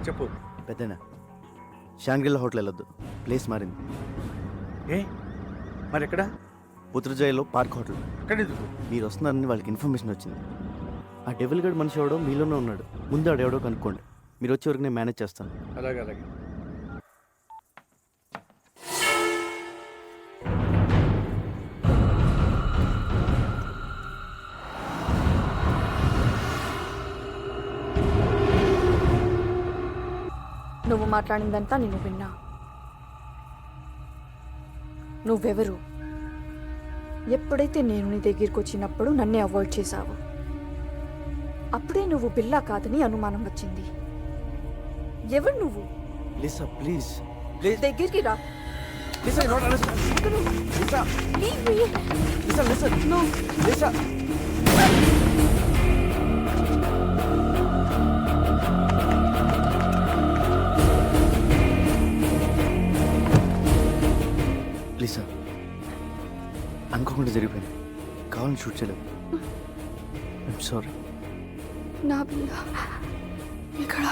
[SPEAKER 1] చెప్పు.
[SPEAKER 6] పెద్దనా, షాంగ్రిలా హోటల్ వెళ్ళొద్దు. ప్లేస్ మారింది.
[SPEAKER 1] ఏ? మరి ఎక్కడ?
[SPEAKER 6] పుత్రజయలో పార్క్ హోటల్.
[SPEAKER 1] అక్కడ ఎందుకు?
[SPEAKER 6] మీరు వస్తున్నారని వాళ్ళకి ఇన్ఫర్మేషన్ వచ్చింది. ఆ డెవిల్ గడ్ మనిషి ఎవడో మీలోనే ఉన్నాడు. ముందు ఆడెవడో కనుక్కోండి. మీరు వచ్చే వరకు నేను మేనేజ్ చేస్తాను.
[SPEAKER 1] అలాగే.
[SPEAKER 9] నువ్వు మాట్లాడిందంతా నేను విన్నా. నువ్వెవరు? ఎప్పుడైతే నేను నీ దగ్గరికి వచ్చినప్పుడు నన్నే అవాయిడ్ చేశావు, అప్పుడే నువ్వు బిల్లా కాదని అనుమానం వచ్చింది. ఎవరు నువ్వు?
[SPEAKER 6] లిసా ప్లీజ్
[SPEAKER 9] దగ్గరికి రా.
[SPEAKER 19] Lisa, you're not understanding. Lisa.
[SPEAKER 9] Leave me.
[SPEAKER 19] Lisa, listen.
[SPEAKER 9] No.
[SPEAKER 19] Lisa.
[SPEAKER 6] Lisa, అనుకోకుండా జరిగిపోయింది. కావాలని షూట్ చేయలేదు. I'm sorry.
[SPEAKER 9] నా బిల్లా ఇక్కడ.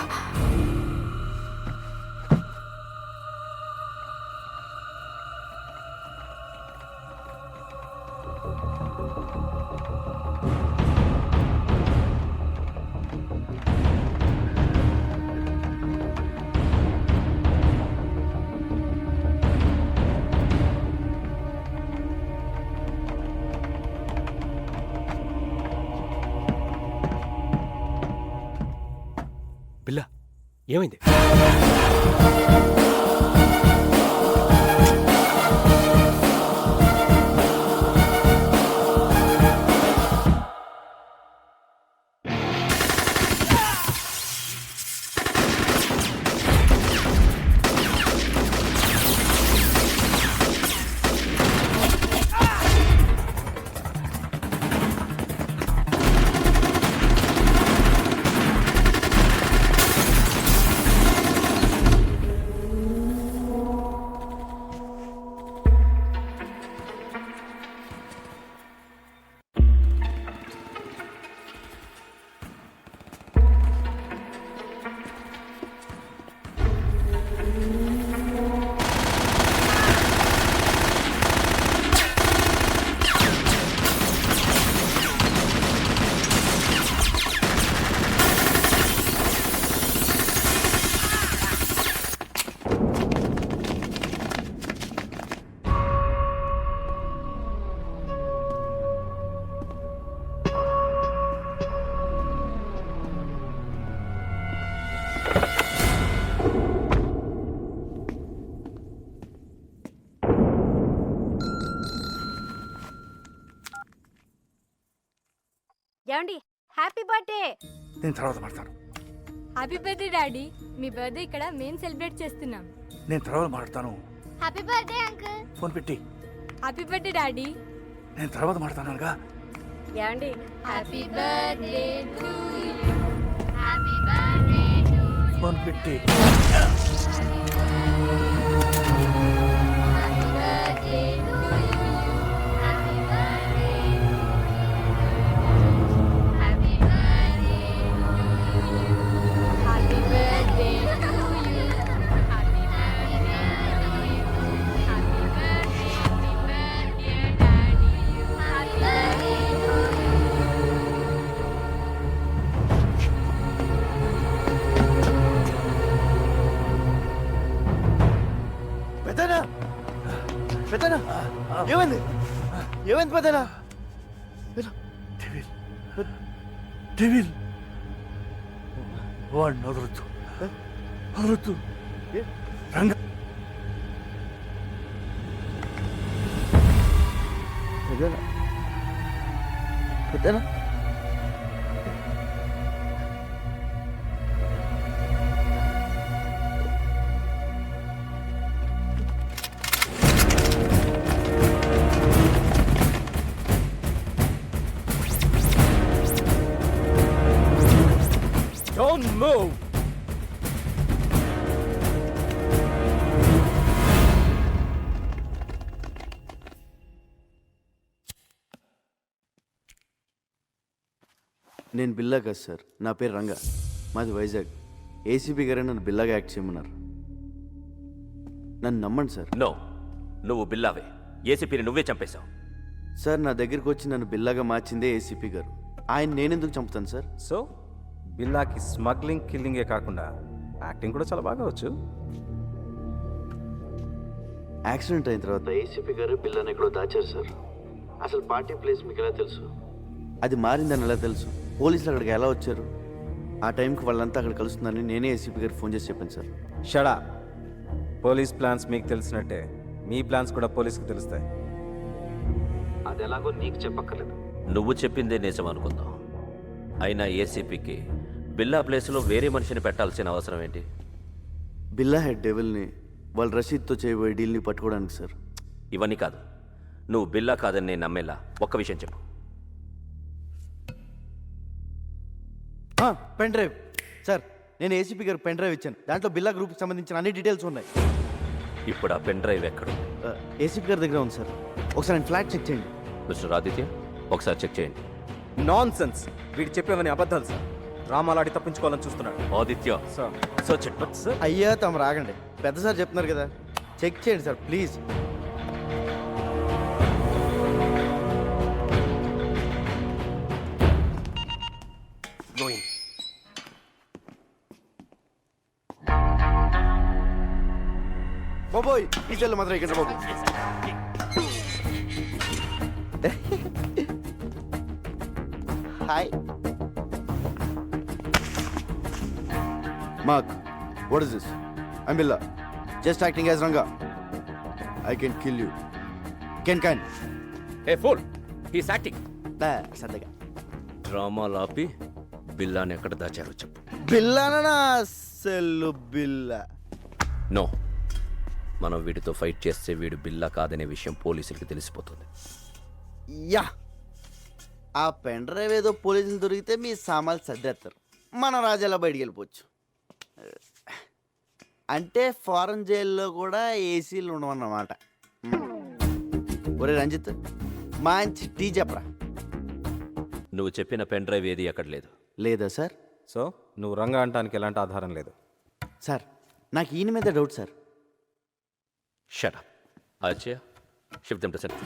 [SPEAKER 12] బిల్లా ఏమైంది?
[SPEAKER 3] ఏమండి, హ్యాపీ బర్త్డే.
[SPEAKER 1] నేను తర్వాత మాట్లాడతాను.
[SPEAKER 4] Happy birthday daddy. మీ బర్త్డే ఇక్కడ మేము సెలబ్రేట్ చేస్తున్నాం.
[SPEAKER 1] నేను తర్వాత మాట్లాడతాను.
[SPEAKER 14] Happy birthday uncle.
[SPEAKER 1] ఫోన్ పెట్టి.
[SPEAKER 4] Happy birthday daddy.
[SPEAKER 1] నేను తర్వాత మాట్లాడతానుగా.
[SPEAKER 3] ఏమండి,
[SPEAKER 4] happy birthday to you.
[SPEAKER 14] Happy birthday to
[SPEAKER 1] phone పెట్టి.
[SPEAKER 6] పెద్దనా ఏమైంది? ఏమైంది పెద్దనా?
[SPEAKER 1] డెవిల్ వాడిని వదలొద్దు, వదలొద్దు. రంగ
[SPEAKER 6] పెద్దనా పెద్దనా
[SPEAKER 12] Don't move!
[SPEAKER 6] నేను బిల్లా కాదు సార్, నా పేరు రంగా, మాది వైజాగ్. ఏసీపీ గారే నన్ను బిల్లాగా యాక్ట్ చేయమన్నారు. నన్ను నమ్మండి సార్.
[SPEAKER 11] నో, నువ్వు బిల్లావే. ఏసీపీని నువ్వే చంపేశావు.
[SPEAKER 6] సార్, నా దగ్గరికి వచ్చి నన్ను బిల్లాగా మార్చిందే ఏసీపీ గారు. ఆయన నేనెందుకు చంపుతాను సార్?
[SPEAKER 2] సో బిల్లాకి స్మగ్లింగ్ కిల్లింగే కాకుండా యాక్టింగ్ కూడా చాలా బాగా వచ్చు.
[SPEAKER 6] యాక్సిడెంట్ అయిన తర్వాత ఏసీపీ గారు బిల్లాని ఎక్కడో దాచారు సార్. అసలు పార్టీ ప్లేస్ మీకు ఎలా తెలుసు? అది మారిందని ఎలా తెలుసు? పోలీసులు అక్కడికి ఎలా వచ్చారు? ఆ టైంకి వాళ్ళంతా అక్కడ కలుస్తుందని నేనే ఏసీపీ గారికి ఫోన్ చేసి చెప్పాను సార్.
[SPEAKER 2] షడా. పోలీస్ ప్లాన్స్ మీకు తెలిసినట్టే మీ ప్లాన్స్ కూడా పోలీస్కి తెలుస్తాయి. అది ఎలాగో నీకు చెప్పక్కర్లేదు.
[SPEAKER 11] నువ్వు చెప్పిందే నిజం అనుకుందాం. అయినా ఏసీపీకి బిల్లా ప్లేస్లో వేరే మనిషిని పెట్టాల్సిన అవసరం ఏంటి?
[SPEAKER 6] బిల్లా హెడ్ డెవిల్ని వాళ్ళు రషీద్తో చేయబోయే డీల్ని పట్టుకోవడానికి సార్.
[SPEAKER 11] ఇవన్నీ కాదు, నువ్వు బిల్లా కాదని నేను నమ్మేలా ఒక్క విషయం చెప్పు.
[SPEAKER 6] Pen drive sir. నేను ఏసీపీ గారు పెన్ డ్రైవ్ ఇచ్చాను. దాంట్లో బిల్లా గ్రూప్కి సంబంధించిన అన్ని డీటెయిల్స్ ఉన్నాయి.
[SPEAKER 11] ఇప్పుడు ఆ పెన్ డ్రైవ్ ఎక్కడ?
[SPEAKER 6] ఏసీపీ గారి దగ్గర ఉంది సార్. ఒకసారి నేను ఫ్లాట్ చెక్ చేయండి.
[SPEAKER 11] మిస్టర్ ఆదిత్య, ఒకసారి చెక్ చేయండి.
[SPEAKER 2] Non sense. వీడు చెప్పేవని అబద్ధాలు సార్. రామాలాడి తప్పించుకోవాలని చూస్తున్నాడు.
[SPEAKER 11] Aditya
[SPEAKER 2] sir.
[SPEAKER 11] Search it.
[SPEAKER 2] Sir
[SPEAKER 6] అయ్యా తమ రాగండి, పెద్ద సార్ చెప్తున్నారు కదా, చెక్ చేయండి సార్ ప్లీజ్. బాబోయ్ ఈ చెల్లు మాత్రం ఇక్కడ బాబు. Hi Mark, what is this? I'm Billa. Just acting as Ranga. I can kill you. Can.
[SPEAKER 11] Hey fool, he's acting.
[SPEAKER 6] సరదాగా.
[SPEAKER 11] డ్రామాలు ఆపి బిల్లాని ఎక్కడ దాచారో చెప్పు.
[SPEAKER 6] బిల్లానా సెల్లు బిల్లా?
[SPEAKER 11] నో, మనం వీడితో ఫైట్ చేస్తే వీడు బిల్లా కాదనే విషయం పోలీసులకి తెలిసిపోతుంది.
[SPEAKER 6] యా, ఆ పెన్ డ్రైవ్ ఏదో పోలీసులు దొరికితే మీ సామాన్లు సర్దేస్తారు. మన రాజాలా బయటికి వెళ్ళిపోవచ్చు. అంటే ఫారెన్ జైల్లో కూడా ఏసీలు ఉండవన్నమాట. ఒరే రంజిత్, మంచి టీ చెప్పరా.
[SPEAKER 11] నువ్వు చెప్పిన పెన్ డ్రైవ్ ఏది అక్కడ లేదు.
[SPEAKER 6] లేదా సార్?
[SPEAKER 2] సో నువ్వు రంగా అంటానికి ఎలాంటి ఆధారం లేదు
[SPEAKER 6] సార్. నాకు ఈయన మీద డౌట్ సార్.
[SPEAKER 11] Shut up. అచ్చా, షిఫ్ట్ దెమ్ టు సెట్.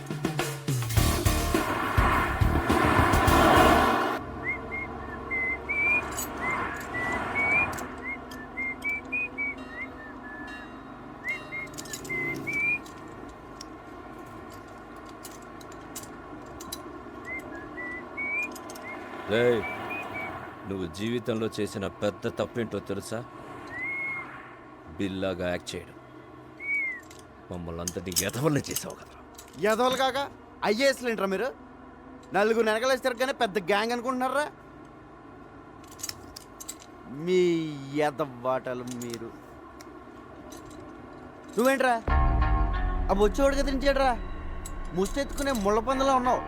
[SPEAKER 11] రేయ్, నువ్వు జీవితంలో చేసిన పెద్ద తప్పేంటో తెలుసా? బిల్లాగా యాక్ట్ చేయడం. మమ్మల్ని అందరినీ ఎదవల్ని చేసావు కదా.
[SPEAKER 6] ఎదవలు కాక ఐఏఎస్లు ఏంట్రా మీరు? నలుగురు వెనకలేస్తారు కానీ పెద్ద గ్యాంగ్ అనుకుంటున్నారా? మీ ఎదవాటలు మీరు. నువ్వేంట్రా ఆ వచ్చేవాడు కదిలించాడురా, ముష్టెత్తుకునే ముళ్ళ పందులా ఉన్నావు.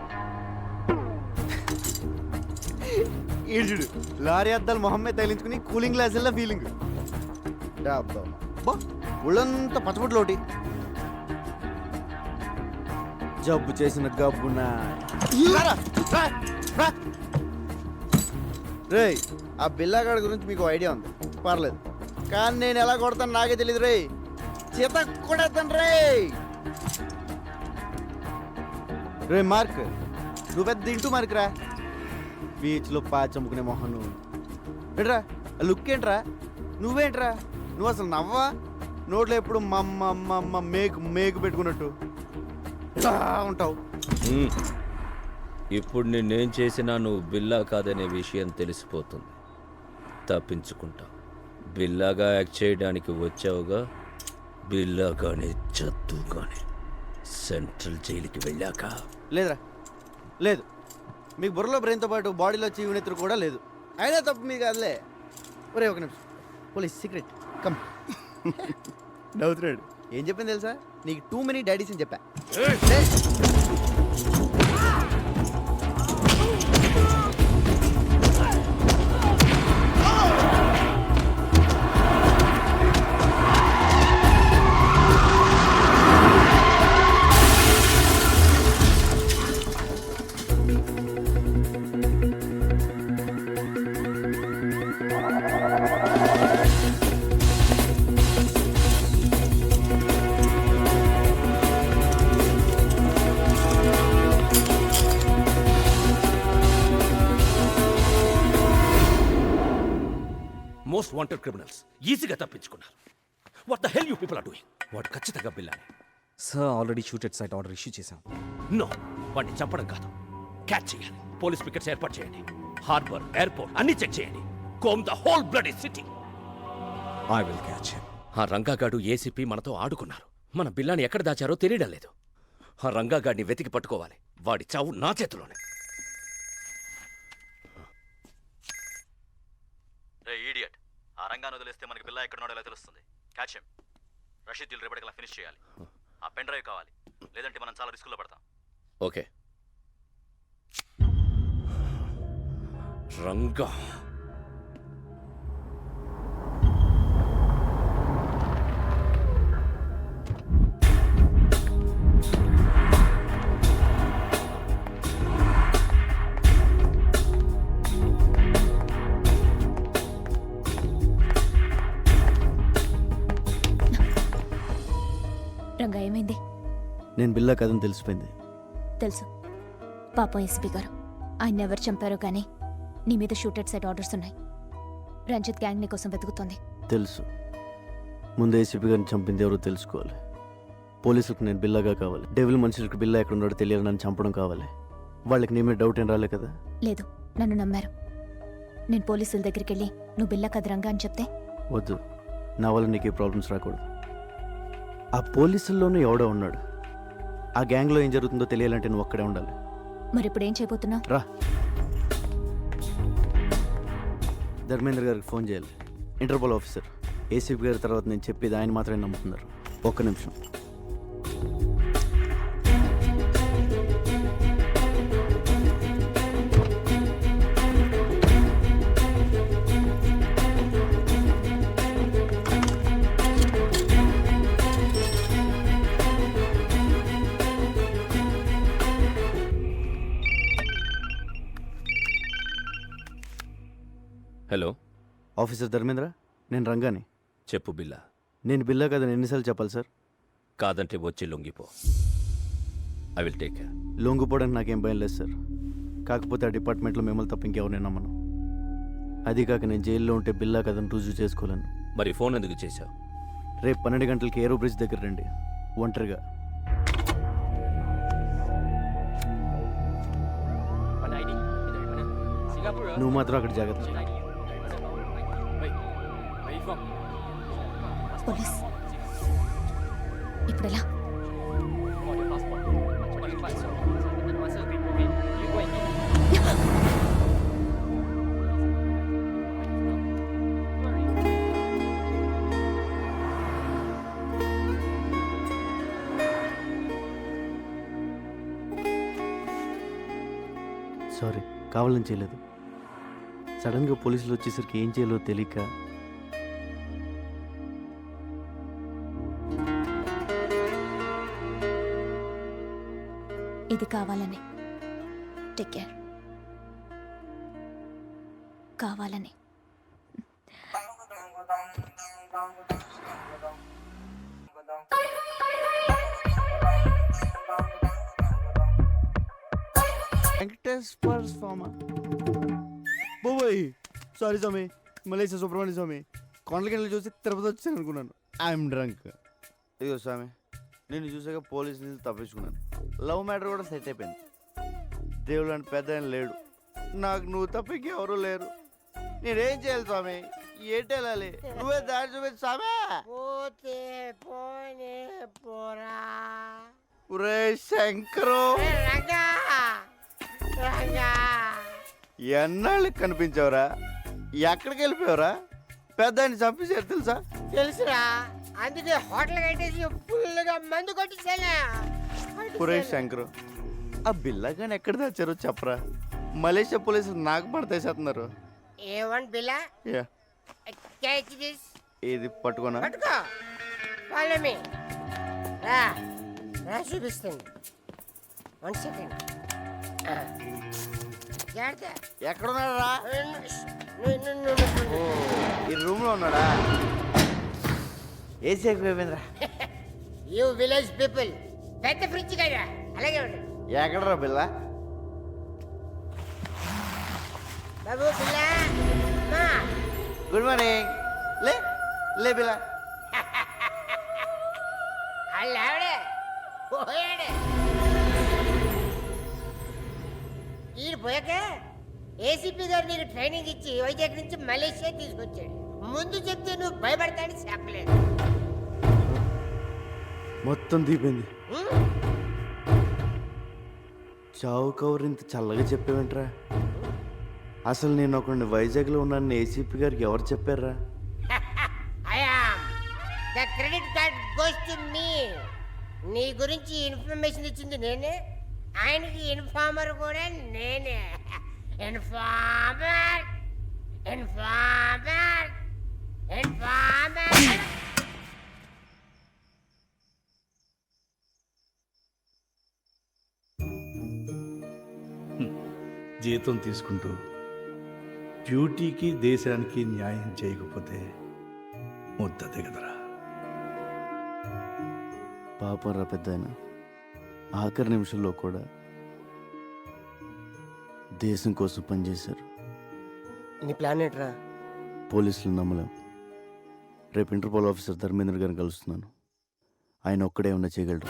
[SPEAKER 6] ఈడుడు లారీ అద్దాలు మొహమ్మద్ తగిలించుకుని కూలింగ్ గ్లాసుల్లో ఫీలింగ్. ఒళ్ళంతా పచ్చబొట్లోటి జబ్బు చేసిన గబ్బునా. రే, ఆ బిల్లాగాడి గురించి మీకు ఐడియా ఉంది పర్లేదు, కానీ నేను ఎలా కొడతాను నాకే తెలియదు రే. చేత కొడతాను రే. రే మార్క్, నువ్వు పెద్ద ఇంటూ మార్క్ రా. బీచ్లో పాచమ్ముకునే మొహం నువ్వు. ఏంట్రా లుక్ ఏంట్రా? నువ్వేంట్రా? నువ్వు అసలు నవ్వా? నోట్లో ఎప్పుడు మమ్మ మేకు పెట్టుకున్నట్టు ఉంటావు.
[SPEAKER 11] ఇప్పుడు నేనేం చేసినా నువ్వు బిల్లా కాదనే విషయం తెలిసిపోతుంది. తప్పించుకుంటా. బిల్లాగా యాక్ట్ చేయడానికి వచ్చావుగా, బిల్లాగానే చదువుగానే సెంట్రల్ జైలుకి వెళ్ళాక.
[SPEAKER 6] లేదురా, లేదు. మీకు బుర్రలో బ్రెయిన్తో పాటు బాడీలో చీవునెత్తురు కూడా లేదు. అయినా తప్పు మీ కాదులే. ఒరే ఒక నిమిషం, పోలీస్ సీక్రెట్ కమ్. నవ్వుతున్నాడు. ఏం చెప్పింది తెలుసా? నీకు టూ మెనీ డాడీస్ అని చెప్పా.
[SPEAKER 11] మోస్ట్ వాంటెడ్ క్రిమినల్స్ ఈజీగా తప్పించుకున్నారు. What the hell you people are doing? వాడు ఖచ్చితంగా బిల్లానే.
[SPEAKER 2] Sir already shoot at sight order issue చేశాం.
[SPEAKER 11] నో, వాడిని చంపడం కాదు, క్యాచ్ చేయాలి. పోలీస్ పికెట్స్ ఏర్పాటు చేయండి. హార్బర్, ఎయిర్పోర్ట్ అన్ని చెక్ చేయండి. Comb the whole bloody city.
[SPEAKER 2] I will catch him.
[SPEAKER 20] ఆ రంగాగాడు ఏసీపీ మనతో ఆడుకున్నారు. మన బిల్లాని ఎక్కడ దాచారో తెలియడం లేదు. ఆ రంగాగాడిని వెతికి పట్టుకోవాలి. వాడి చావు నా చేతిలోనే.
[SPEAKER 13] రే ఈడియట్, ఆ రంగాన్ని వదిలేస్తే మనకి బిల్లా ఎక్కడున్నాడో ఎలా తెలుస్తుంది? Catch him. రషీద్ డీల్ రేపటికల్లా ఫినిష్ చేయాలి. ఆ పెన్ డ్రైవ్ కావాలి, లేదంటే మనం చాలా రిస్కులో పడతాం.
[SPEAKER 20] ఓకే. రంగా
[SPEAKER 21] రంగా ఏమైంది?
[SPEAKER 6] నేను బిల్లా కథను తెలిసిపోయింది.
[SPEAKER 21] తెలుసు. పాపం ఎస్పీ గారు ఆయన ఎవరు చంపారో కానీ నీ మీద షూటెడ్ సైడ్ ఆర్డర్స్ ఉన్నాయి. రంజిత్ గ్యాంగ్ నీ కోసం వెతుకుతోంది.
[SPEAKER 6] తెలుసు. ముందు ఏసీపీ గారిని చంపింది ఎవరో తెలుసుకోవాలి. పోలీసులకు నేను బిల్లాగా కావాలి. డెవిల్ మనుషులకు బిల్లా ఎక్కడ ఉన్నాడో తెలియాలి. నన్ను చంపడం కావాలి. వాళ్ళకి నీ మీద డౌట్ ఏం రాలే కదా?
[SPEAKER 21] లేదు, నన్ను నమ్మారు. నేను పోలీసుల దగ్గరికి వెళ్ళి నువ్వు బిల్లా కథ రంగా అని చెప్తే
[SPEAKER 6] వద్దు. నా వల్ల నీకు ఏ ప్రాబ్లమ్స్ రాకూడదు. ఆ పోలీసుల్లోనూ ఎవడో ఉన్నాడు. ఆ గ్యాంగ్లో ఏం జరుగుతుందో తెలియాలంటే నువ్వు అక్కడే ఉండాలి.
[SPEAKER 21] మరి ఇప్పుడు ఏం చేయబోతున్నావు?
[SPEAKER 6] రా. ధర్మేంద్ర గారికి ఫోన్ చేయాలి. Interpol officer. ఏసీపీ గారి తర్వాత నేను చెప్పేది ఆయన మాత్రమే నమ్ముతున్నారు. ఒక్క నిమిషం.
[SPEAKER 20] హలో
[SPEAKER 6] ఆఫీసర్ ధర్మేంద్ర, నేను రంగాని.
[SPEAKER 20] చెప్పు బిల్లా.
[SPEAKER 6] నేను బిల్లా కదని ఎన్నిసార్లు చెప్పాలి సార్?
[SPEAKER 20] కాదంటే వచ్చి లొంగిపో. I will take care.
[SPEAKER 6] లొంగిపోవడానికి నాకేం భయం లేదు సార్. కాకపోతే ఆ డిపార్ట్మెంట్లో మిమ్మల్ని తప్ప ఇంకెవరిని నమ్మను. అది కాక నేను జైల్లో ఉంటే బిల్లా కథను రుజువు చేసుకోలేను.
[SPEAKER 20] మరి ఫోన్ ఎందుకు చేశావు?
[SPEAKER 6] రేపు 12 గంటలకి ఏరో బ్రిడ్జ్ దగ్గర రండి, ఒంటరిగా. నువ్వు మాత్రం అక్కడ జాగ్రత్త.
[SPEAKER 21] పోలీస్ ఇప్పుడు ఎలా?
[SPEAKER 6] సారీ, కావాలని చేయలేదు. సడన్గా పోలీసులు వచ్చేసరికి ఏం చేయాలో తెలియక.
[SPEAKER 21] ఇది కావాలని. Take care. కావాలని.
[SPEAKER 6] వెంకటేశ్వర స్వామి. బాబోయ్, సారీ స్వామి. మలేషియా సుబ్రహ్మణ్య స్వామి. కొండలకి చూసి తిరుపతి వచ్చాను అనుకున్నాను. I'm drunk. ఇదిగో స్వామి, నేను చూసాక పోలీసు నుంచి తప్పించుకున్నాను. లవ్ మ్యాటర్ కూడా సెట్ అయిపోయింది. దేవుడు అంటే పెద్ద ఆయన లేడు. నాకు నువ్వు తప్ప ఇంకెవరూ లేరు. నేనేం చేయాలి స్వామి? ఏంటి వెళ్ళాలి? నువ్వే దారి చూపించు స్వామి. ఒరే శంకరు, ఎన్నాళ్ళకి కనిపించావురా? ఎక్కడికి వెళ్ళిపోయావురా? పెద్ద ఆయన చంపేశారు తెలుసా?
[SPEAKER 8] తెలుసురా, అందుకే హోటల్ కట్టేసి ఫుల్గా మందు కొట్టేసాను.
[SPEAKER 6] ఒరే శంకరు, ఆ బిల్లగాని ఎక్కడ దాచారో చెప్పరా? మలేషియా పోలీసులు నాకు పడతేసేస్తున్నారు.
[SPEAKER 8] A1 Billa?
[SPEAKER 6] Yeah,
[SPEAKER 8] catch this.
[SPEAKER 6] ఇది పట్టుకోనా?
[SPEAKER 8] పట్టుకో. Follow me. రా రా చూపిస్తుంది. 1 సెకండ్.
[SPEAKER 6] ఎక్కడున్నాడా? ఈ రూమ్ లో ఉన్నాడా? ఏసీ ఎక్కువైపోయిందిరా.
[SPEAKER 8] యూ విలేజ్ పీపుల్ పెద్ద ఫ్రిడ్జ్ కదా, అలాగే ఉండు.
[SPEAKER 6] ఎక్కడరా బిల్ల?
[SPEAKER 8] బాబు బిల్ల,
[SPEAKER 6] గుడ్ మార్నింగ్. లే లే బిల్ల.
[SPEAKER 8] అల్లాడే పోయాడే. ఈడు పోయాక ఏసీపీ గారు నీకు ట్రైనింగ్ ఇచ్చి వైజాగ్ నుంచి మలేషియా తీసుకొచ్చాడు. ముందు చెప్తే నువ్వు భయపడతాడని చెప్పలేదు.
[SPEAKER 6] మొత్తం దీపింది. చావు కవర్ ఇంత చల్లగా చెప్పేవేంట్రా? అసలు నేను ఒకరిని వైజాగ్లో ఉన్నాను ఏసీపీ గారికి ఎవరు చెప్పారా?
[SPEAKER 8] The credit card goes to me. నీ గురించి ఇన్ఫర్మేషన్ ఇచ్చింది నేనే, ఆయనకి ఇన్ఫార్మర్ కూడా నేనే. Informer informer informer.
[SPEAKER 1] జీతం తీసుకుంటూ డ్యూటీకి దేశానికి న్యాయం చేయకపోతే ముద్ద దిగదరా.
[SPEAKER 6] పాపం రా పెద్దాయన, ఆఖరి నిమిషంలో కూడా దేశం కోసం పనిచేశారు.
[SPEAKER 8] నీ ప్లాన్ ఏంట్రా?
[SPEAKER 6] పోలీసులు నమ్మలేం. రేపు ఇంటర్పోల్ ఆఫీసర్ ధర్మేంద్ర గారిని కలుస్తున్నాను. ఆయన ఒక్కడే ఉన్న చేయగలరు.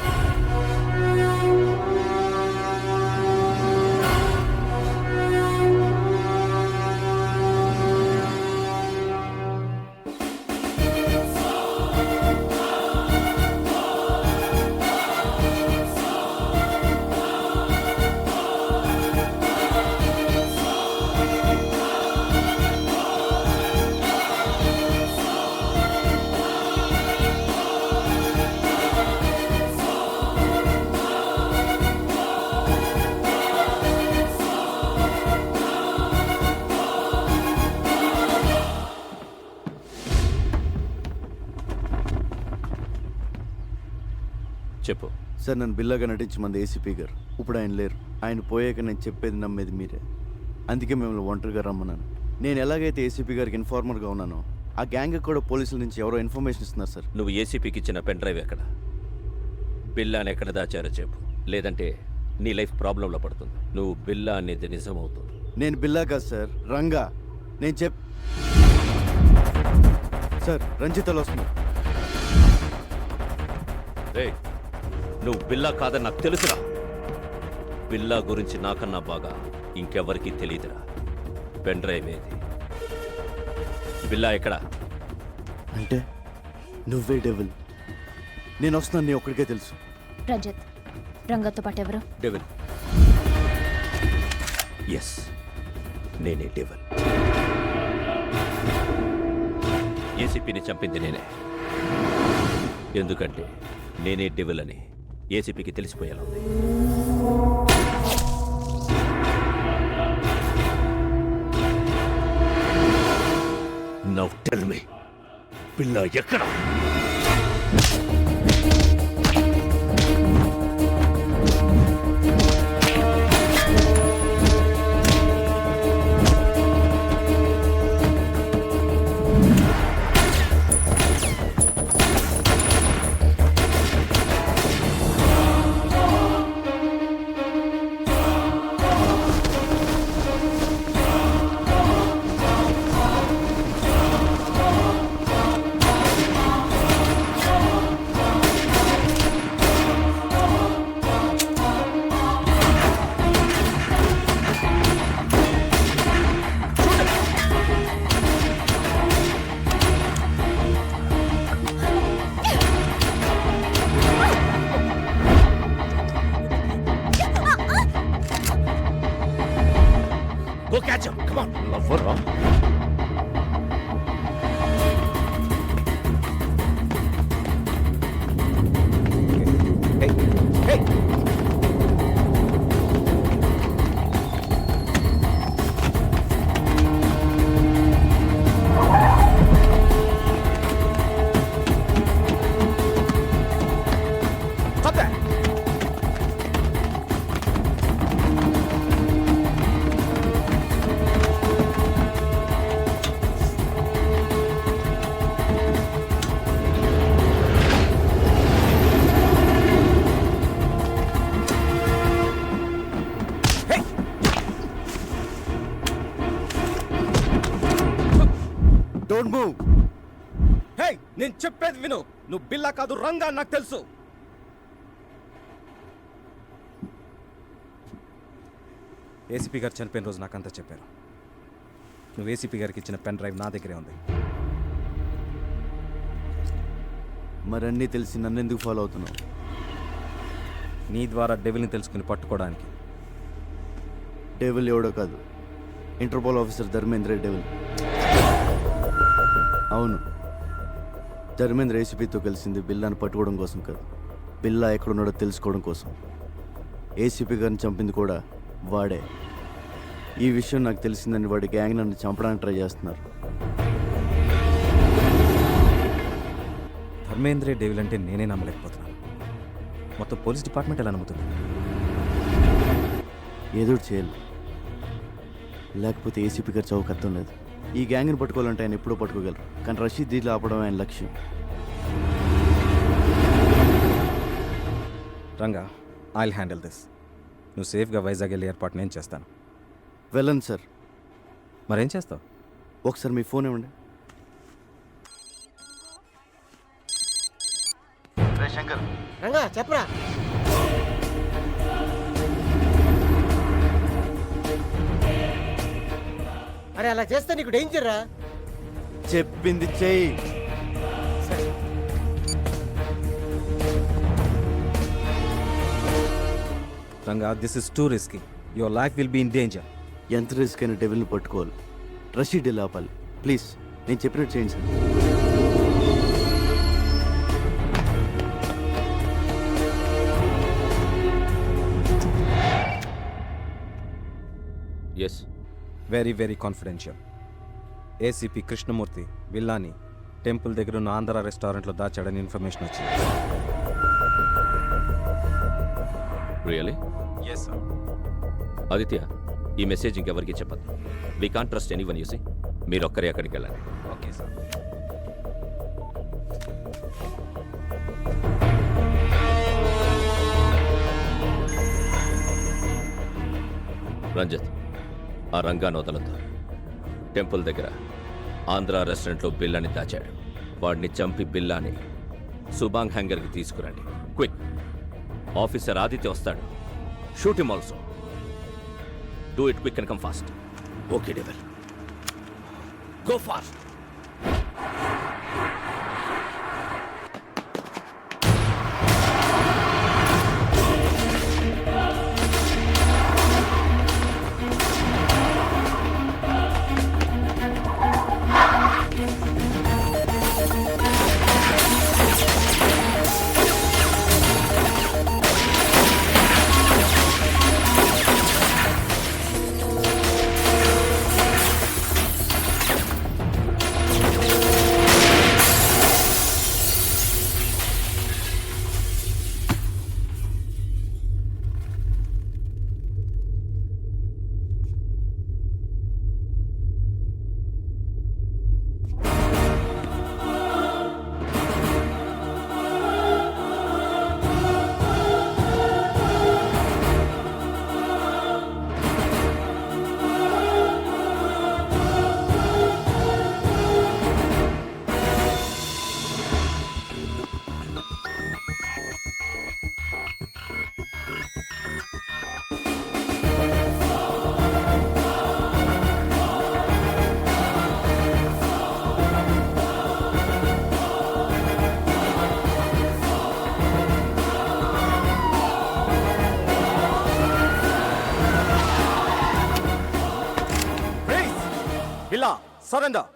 [SPEAKER 11] చెప్పు
[SPEAKER 6] సార్, నన్ను బిల్లాగా నటించి మంది ఏసీపీ గారు. ఇప్పుడు ఆయన లేరు. ఆయన పోయాక నేను చెప్పేది నమ్మేది మీరే. అందుకే మిమ్మల్ని ఒంటరిగా రమ్మన్నాను. నేను ఎలాగైతే ఏసీపీ గారికి ఇన్ఫార్మర్గా ఉన్నానో, ఆ గ్యాంగ్ కూడా పోలీసుల నుంచి ఎవరో ఇన్ఫర్మేషన్ ఇస్తున్నారు సార్.
[SPEAKER 11] నువ్వు ఏసీపీకి ఇచ్చిన పెన్ డ్రైవ్ ఎక్కడ? బిల్లాని ఎక్కడ దాచారో చెప్పు, లేదంటే నీ లైఫ్ ప్రాబ్లంలో పడుతుంది. నువ్వు బిల్లా అనేది నిజమవుతుంది.
[SPEAKER 6] నేను బిల్లా కాదు సార్, రంగా. నేను సార్, రంజితలో వస్తున్నా.
[SPEAKER 11] నువ్వు బిల్లా కాదని నాకు తెలుసురా. బిల్లా గురించి నాకన్నా బాగా ఇంకెవరికి తెలియదురా. పెన్ డ్రైవ్ ఏది? బిల్లా ఎక్కడా?
[SPEAKER 6] అంటే నువ్వే డెవిల్. నేను వస్తున్నాను, నీ ఒక్కడికే తెలుసు.
[SPEAKER 21] రంజిత్, రంగతో పాటు ఎవరు?
[SPEAKER 11] డెవిల్. ఎస్, నేనే డెవిల్. ఏసీపీని చంపింది నేనే. ఎందుకంటే నేనే డెవిల్ అని ఏసీపీకి తెలిసిపోయేలా ఉంది. నౌ టెల్ మీ, బిల్లా ఎక్కడ? Go catch him. Come on. Lover, huh? Hey. Hey. Stop that.
[SPEAKER 6] Don't move.
[SPEAKER 2] Hey, నేను చెప్పేది విను. నువ్వు బిల్లా కాదు, రంగా. నాకు తెలుసు. ఏసీపీ గారు చనిపోయిన రోజు నాకంతా చెప్పారు. నువ్వు ఏసీపీ గారికి ఇచ్చిన పెన్ డ్రైవ్ నా దగ్గరే ఉంది.
[SPEAKER 6] మరన్నీ తెలిసి నన్నెందుకు ఫాలో అవుతున్నావు?
[SPEAKER 2] నీ ద్వారా డెవిల్ని తెలుసుకుని పట్టుకోవడానికి.
[SPEAKER 6] డెవిల్ ఎవడో కాదు, ఇంటర్పోల్ ఆఫీసర్ ధర్మేంద్ర డెవిల్. అవును, ధర్మేంద్ర ఏసీపీతో కలిసింది బిల్లాని పట్టుకోవడం కోసం కాదు, బిల్లా ఎక్కడున్నాడో తెలుసుకోవడం కోసం. ఏసీపీ గారిని చంపింది కూడా వాడే. ఈ విషయం నాకు తెలిసిందని వాడి గ్యాంగ్ నన్ను చంపడానికి ట్రై చేస్తున్నారు.
[SPEAKER 2] ధర్మేంద్రే డెవిల్ అంటే నేనే నమ్మలేకపోతున్నాను. మొత్తం పోలీస్ డిపార్ట్మెంట్ ఎలా నమ్ముతుంది?
[SPEAKER 6] ఏదో చేయాలి, లేకపోతే ఏసీపీ గారు చౌక అర్థం లేదు. ఈ గ్యాంగ్ని పట్టుకోవాలంటే ఆయన ఎప్పుడో పట్టుకోగలరు, కానీ రషీద్ దీంట్లో ఆపడం ఆయన లక్ష్యం.
[SPEAKER 2] Ranga, I'll handle this. నువ్వు సేఫ్గా వైజాగ్ వెళ్ళి ఏర్పాటు నేను చేస్తాను.
[SPEAKER 6] వెళ్ళండి సార్.
[SPEAKER 2] మరేం చేస్తావు?
[SPEAKER 6] ఒకసారి మీ ఫోన్ ఇవ్వండి. శంకర్,
[SPEAKER 8] రంగా చెప్పరా. అరే అలా చేస్తే నీకు డేంజర్ రా.
[SPEAKER 6] చెప్పింది చెయ్యి.
[SPEAKER 2] Ranga, this is too risky. Your life will be in danger.
[SPEAKER 6] ఎంత రిస్క్ అయినా డెవిల్ని పట్టుకోవాలి, రషీడ్ ఇలా ఆపాలి. ప్లీజ్ నేను చెప్పినట్టు చేయండి sir.
[SPEAKER 13] Yes,
[SPEAKER 2] very very confidential. ACP Krishnamurthy బిల్లాని టెంపుల్ దగ్గర ఉన్న ఆంధ్ర రెస్టారెంట్లో దాచాడని ఇన్ఫర్మేషన్ వచ్చింది.
[SPEAKER 13] రియలీ?
[SPEAKER 2] Yes sir.
[SPEAKER 13] ఆదిత్య, ఈ మెసేజ్ ఇంకెవరికి చెప్పద్దు. We can't trust anyone. You see మీరొక్కరే అక్కడికి వెళ్ళాలి.
[SPEAKER 2] Okay sir.
[SPEAKER 13] రంజిత్, ఆ రంగాన్ని వదలొద్దు. టెంపుల్ దగ్గర ఆంధ్ర రెస్టారెంట్లో బిల్లాని దాచాడు. వాడిని చంపి బిల్లాని సుబాంగ్ హ్యాంగర్కి తీసుకురండి. క్విక్. ఆఫీసర్ ఆదిత్య వస్తాడు. Shoot him also. Do it quick and come fast. Okay devil, go fast.
[SPEAKER 2] Billa, surrender.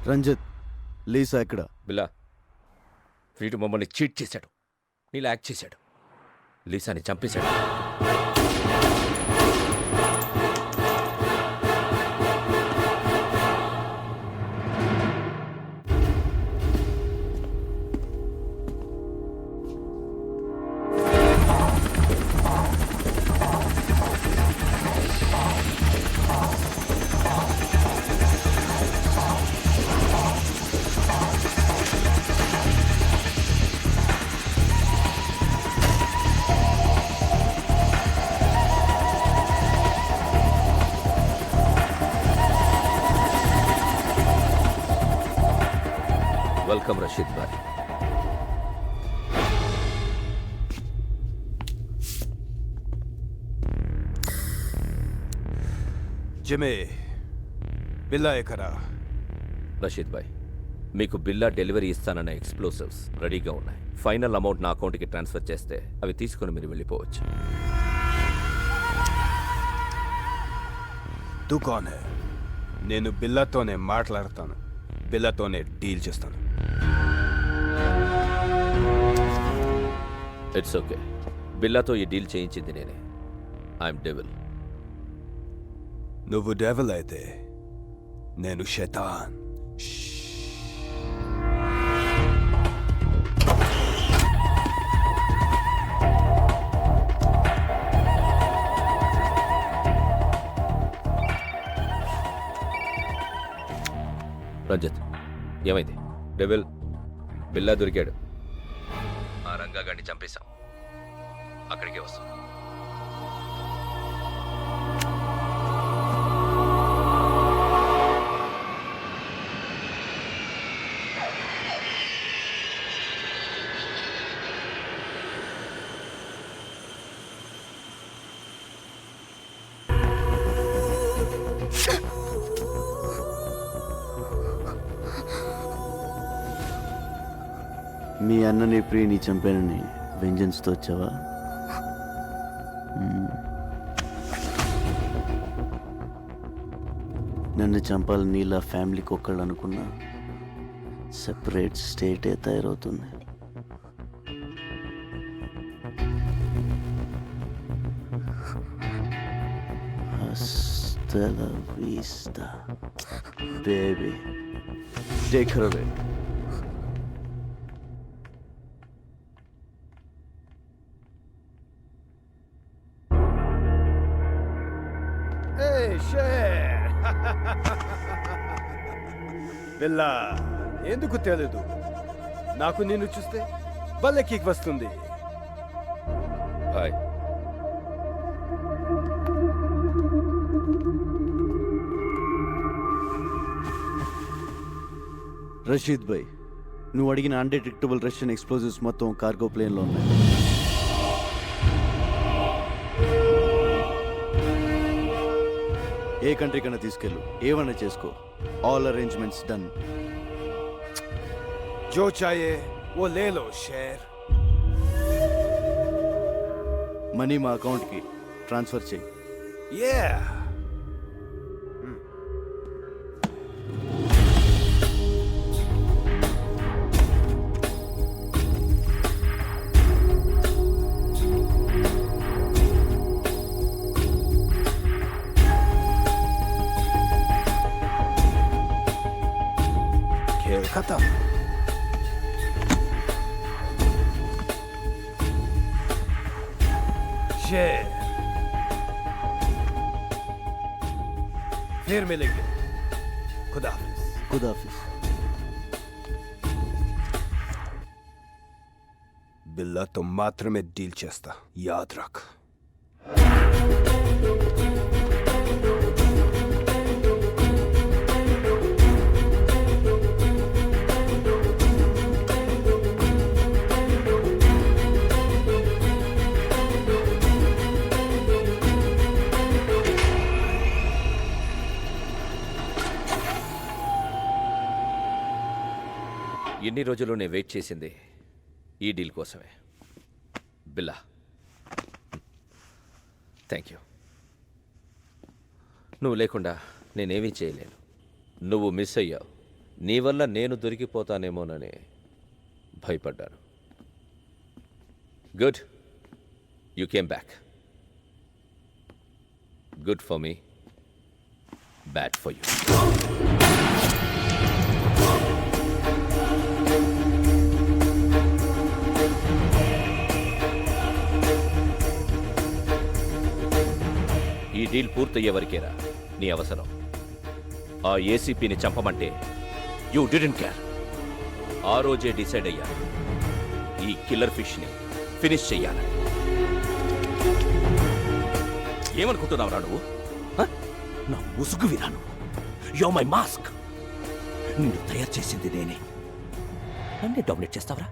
[SPEAKER 6] Ranjith, Lisa ఎక్కడ?
[SPEAKER 13] బిల్లా, వీడు మమ్మల్ని చీట్ చేశాడు, నీలా యాక్ట్ చేశాడు, లీసాని చంపేశాడు. వెల్కమ్ రషీద్ భాయ్.
[SPEAKER 12] జిమే బిల్లా ఎక్కడా?
[SPEAKER 13] రషీద్ భాయ్, మీకు బిల్లా డెలివరీ ఇస్తానన్న ఎక్స్ప్లోసివ్స్ రెడీగా ఉన్నాయి. ఫైనల్ అమౌంట్ నా అకౌంట్కి ట్రాన్స్ఫర్ చేస్తే అవి తీసుకుని మీరు వెళ్ళిపోవచ్చు.
[SPEAKER 12] దుకాణే, నేను బిల్లాతోనే మాట్లాడతాను, బిల్లాతోనే డీల్ చేస్తాను.
[SPEAKER 13] It's okay. బిల్లాతో ఈ డీల్ చేయించింది నేనే. I'm devil.
[SPEAKER 12] నువ్వు డెవిల్ అయితే నేను శైతాన్.
[SPEAKER 13] రంజిత్, ఏమైంది? డెవిల్ బిల్లా దొరికాడు. ఆ రంగా గాడిని చంపేశాం. అక్కడికే వస్తాం.
[SPEAKER 6] మీ అన్నని ప్రియని చంపానని వెంజన్స్తో వచ్చావా? నన్ను చంపాలని నీలా ఫ్యామిలీకి ఒక్కళ్ళు అనుకున్నా సెపరేట్ స్టేటే తయారవుతుంది. Hasta la vista, baby. Take her away.
[SPEAKER 12] బిల్లా, ఎందుకు తెలీదు? నాకు నిన్ను చూస్తే భలే కిక్ వస్తుంది.
[SPEAKER 13] హాయ్.
[SPEAKER 6] రషీద్ భాయ్, నువ్వు అడిగిన అన్డిటెక్టబుల్ రష్యన్ ఎక్స్ప్లోజివ్స్ మొత్తం కార్గో ప్లేన్లో ఉన్నాయి. ఏ కంట్రీ కన్నా తీసుకెళ్ళు, ఏమన్నా చేసుకో. All arrangements done.
[SPEAKER 12] జో చాయే ఓ లేలో షేర్.
[SPEAKER 6] మనీ మా అకౌంట్కి ట్రాన్స్ఫర్ చేయి.
[SPEAKER 12] Yeah. खेल खत्म. शेर, फिर मिलेंगे. खुदाफिज.
[SPEAKER 6] खुदाफिज.
[SPEAKER 12] బిల్లాతో మాత్రమే డీల్ చేస్తా, యాద్ రఖ్.
[SPEAKER 13] ఎన్ని రోజులు నేను వెయిట్ చేసింది ఈ డీల్ కోసమే. బిల్లా, థ్యాంక్ యూ. నువ్వు లేకుండా నేనేమీ చేయలేను. నువ్వు మిస్ అయ్యావు. నీ వల్ల నేను దొరికిపోతానేమోనని భయపడ్డాను. Good, you came back. Good for me, bad for you. ఈ డీల్ పూర్తయ్యే వరకేరా నీ అవసరం. ఆ ఏసీపీని చంపమంటే యూ డిడెంట్ కేర్. ఆ రోజే డిసైడ్ అయ్యాను ఈ కిల్లర్ ఫిష్ని ఫినిష్ చెయ్యాలని. ఏమనుకుంటున్నావురా నువ్వు? నా ముసుగు విరా నువ్వు. Yo my mask. నిన్ను తయారు చేసింది నేనే.
[SPEAKER 20] నన్నే డామినేట్ చేస్తావరా?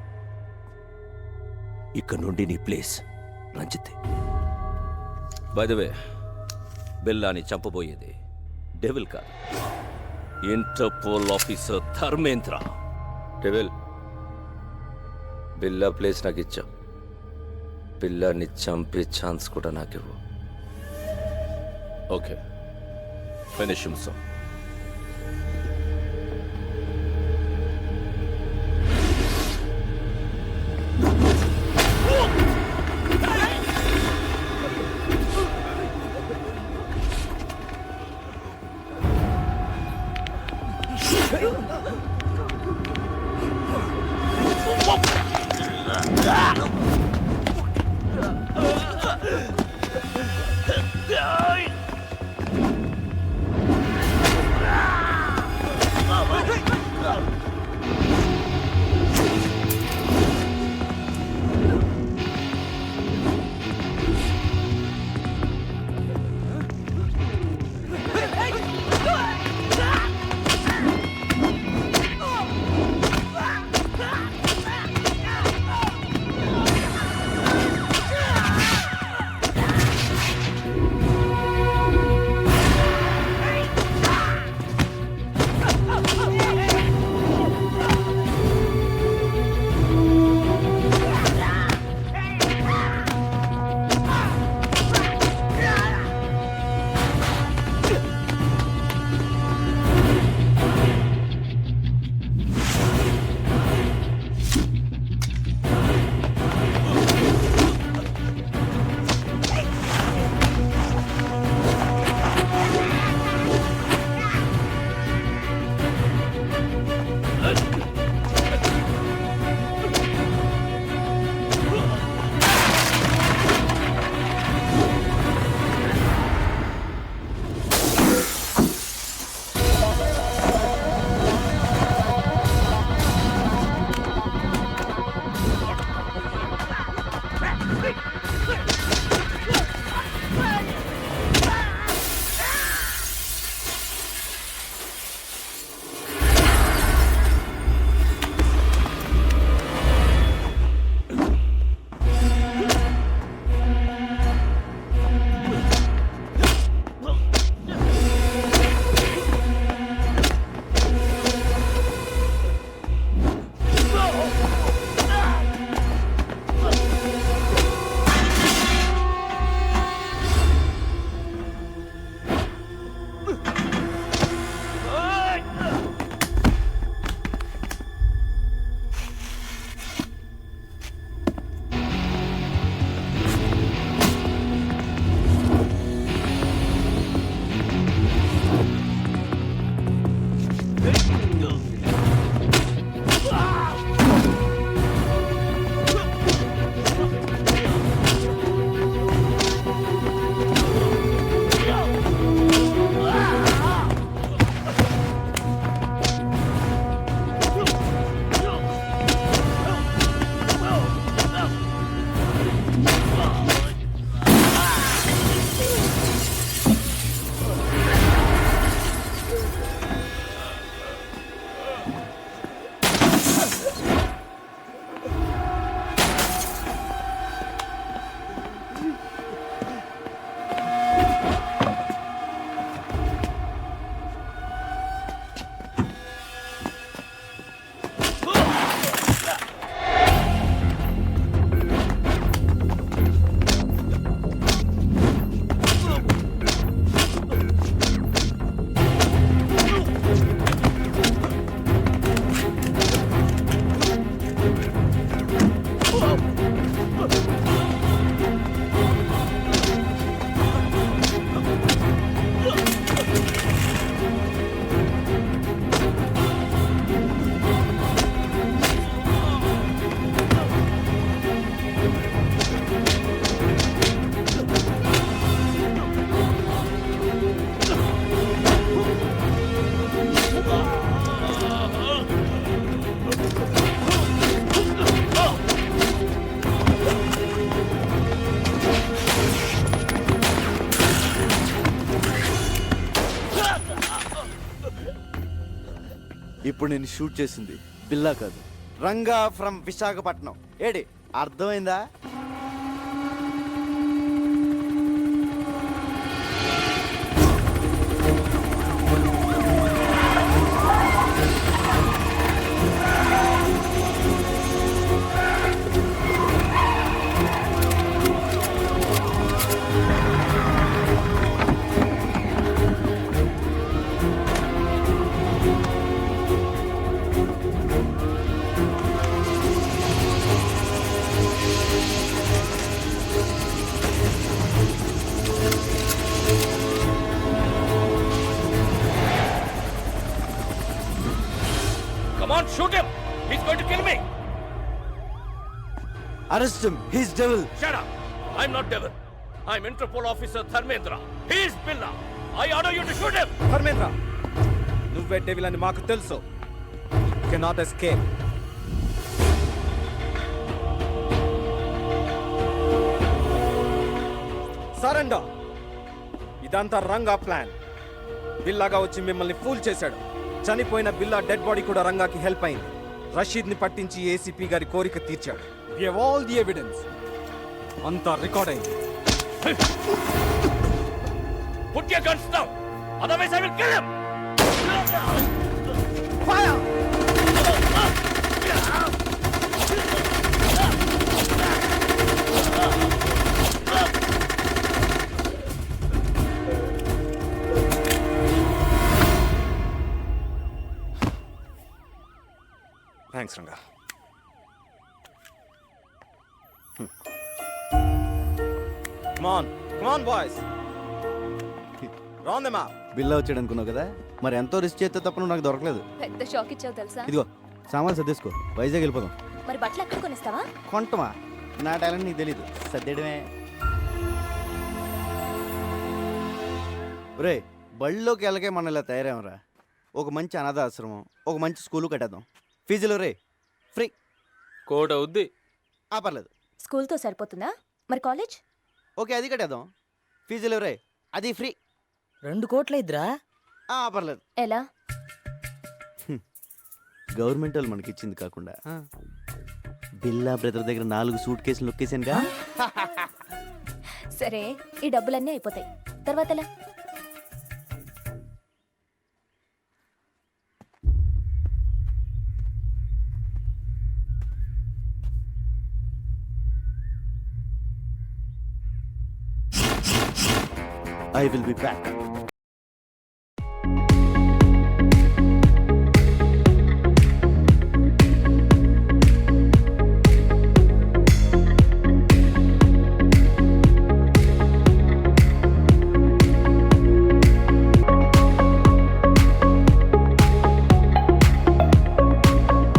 [SPEAKER 20] ఇక్కడ నుండి నీ place Ranjit. By the way, బిల్లాని చంపబోయేది డెవిల్ కాదు, Interpol officer Dharmendra.
[SPEAKER 11] Devil, Billa place నాకు ఇచ్చావు. బిల్లాన్ని చంపే ఛాన్స్ కూడా నాకివ్వు.
[SPEAKER 20] Okay, finish him so.
[SPEAKER 6] ఇప్పుడు నేను షూట్ చేసింది బిల్లా కాదు, రంగా ఫ్రమ్ విశాఖపట్నం. ఏడి అర్థమైందా?
[SPEAKER 20] Come on, shoot him! He's going to kill me!
[SPEAKER 6] Arrest him. He's devil.
[SPEAKER 20] Shut up! I'm not devil. I'm Interpol officer Dharmendra. He is Billa. I order you to shoot him!
[SPEAKER 2] Dharmendra, నువ్వే devil అని మాకు తెలుసు. Cannot escape. Surrender. ఇదంతా Ranga plan. బిల్లాగా వచ్చి మిమ్మల్ని pool చేశాడు. చనిపోయిన బిల్లా dead body కూడా రంగాకి హెల్ప్ అయింది. రషీద్ని పట్టించి ఏసీపీ గారి కోరిక తీర్చాడు. We have all the evidence. అంతా రికార్డ్ అయింది.
[SPEAKER 20] Put your guns down! Otherwise I will kill him!
[SPEAKER 2] Fire! Thanks Ranga. Come on boys. Round them up.
[SPEAKER 6] బిల్లా వచ్చాడు అనుకున్నావు కదా, మరి ఎంతో రిస్క్ చేస్తే తప్ప నువ్వు నాకు దొరకలేదు.
[SPEAKER 21] పెద్ద షాక్ ఇచ్చావు తెలుసా?
[SPEAKER 6] ఇదిగో సామాన్ సర్దేసుకో, వైజాగ్ వెళ్ళిపోదాం.
[SPEAKER 21] మరి బట్టలు ఎక్కడ కొనిస్తావా?
[SPEAKER 6] కొంటమా? నా టాలెంట్ నీకు తెలీదు, సర్దేయడమే. రే బళ్ళలోకి వెళ్ళకే మన ఇలా తయారేమరా. ఒక మంచి అనాథ ఆశ్రమం, ఒక మంచి స్కూలు కట్టేద్దాం. ఫీజులు రే ఫ్రీ.
[SPEAKER 15] కోట్ అవుద్ది.
[SPEAKER 6] పర్లేదు.
[SPEAKER 21] స్కూల్తో సరిపోతుందా? మరి కాలేజ్?
[SPEAKER 6] ఓకే అది కట్టేద్దాం. ఫీజులు రే అది ఫ్రీ.
[SPEAKER 16] 2 కోట్ల ఇద్దరా?
[SPEAKER 6] పర్లేదు.
[SPEAKER 21] ఎలా?
[SPEAKER 6] గవర్నమెంట్ వాళ్ళు మనకి ఇచ్చింది కాకుండా బిల్లా బ్రదర్ దగ్గర 4 సూట్ కేసులు నొక్కేసానుగా.
[SPEAKER 21] సరే, ఈ డబ్బులన్నీ అయిపోతాయి. తర్వాత ఎలా?
[SPEAKER 6] I will be back.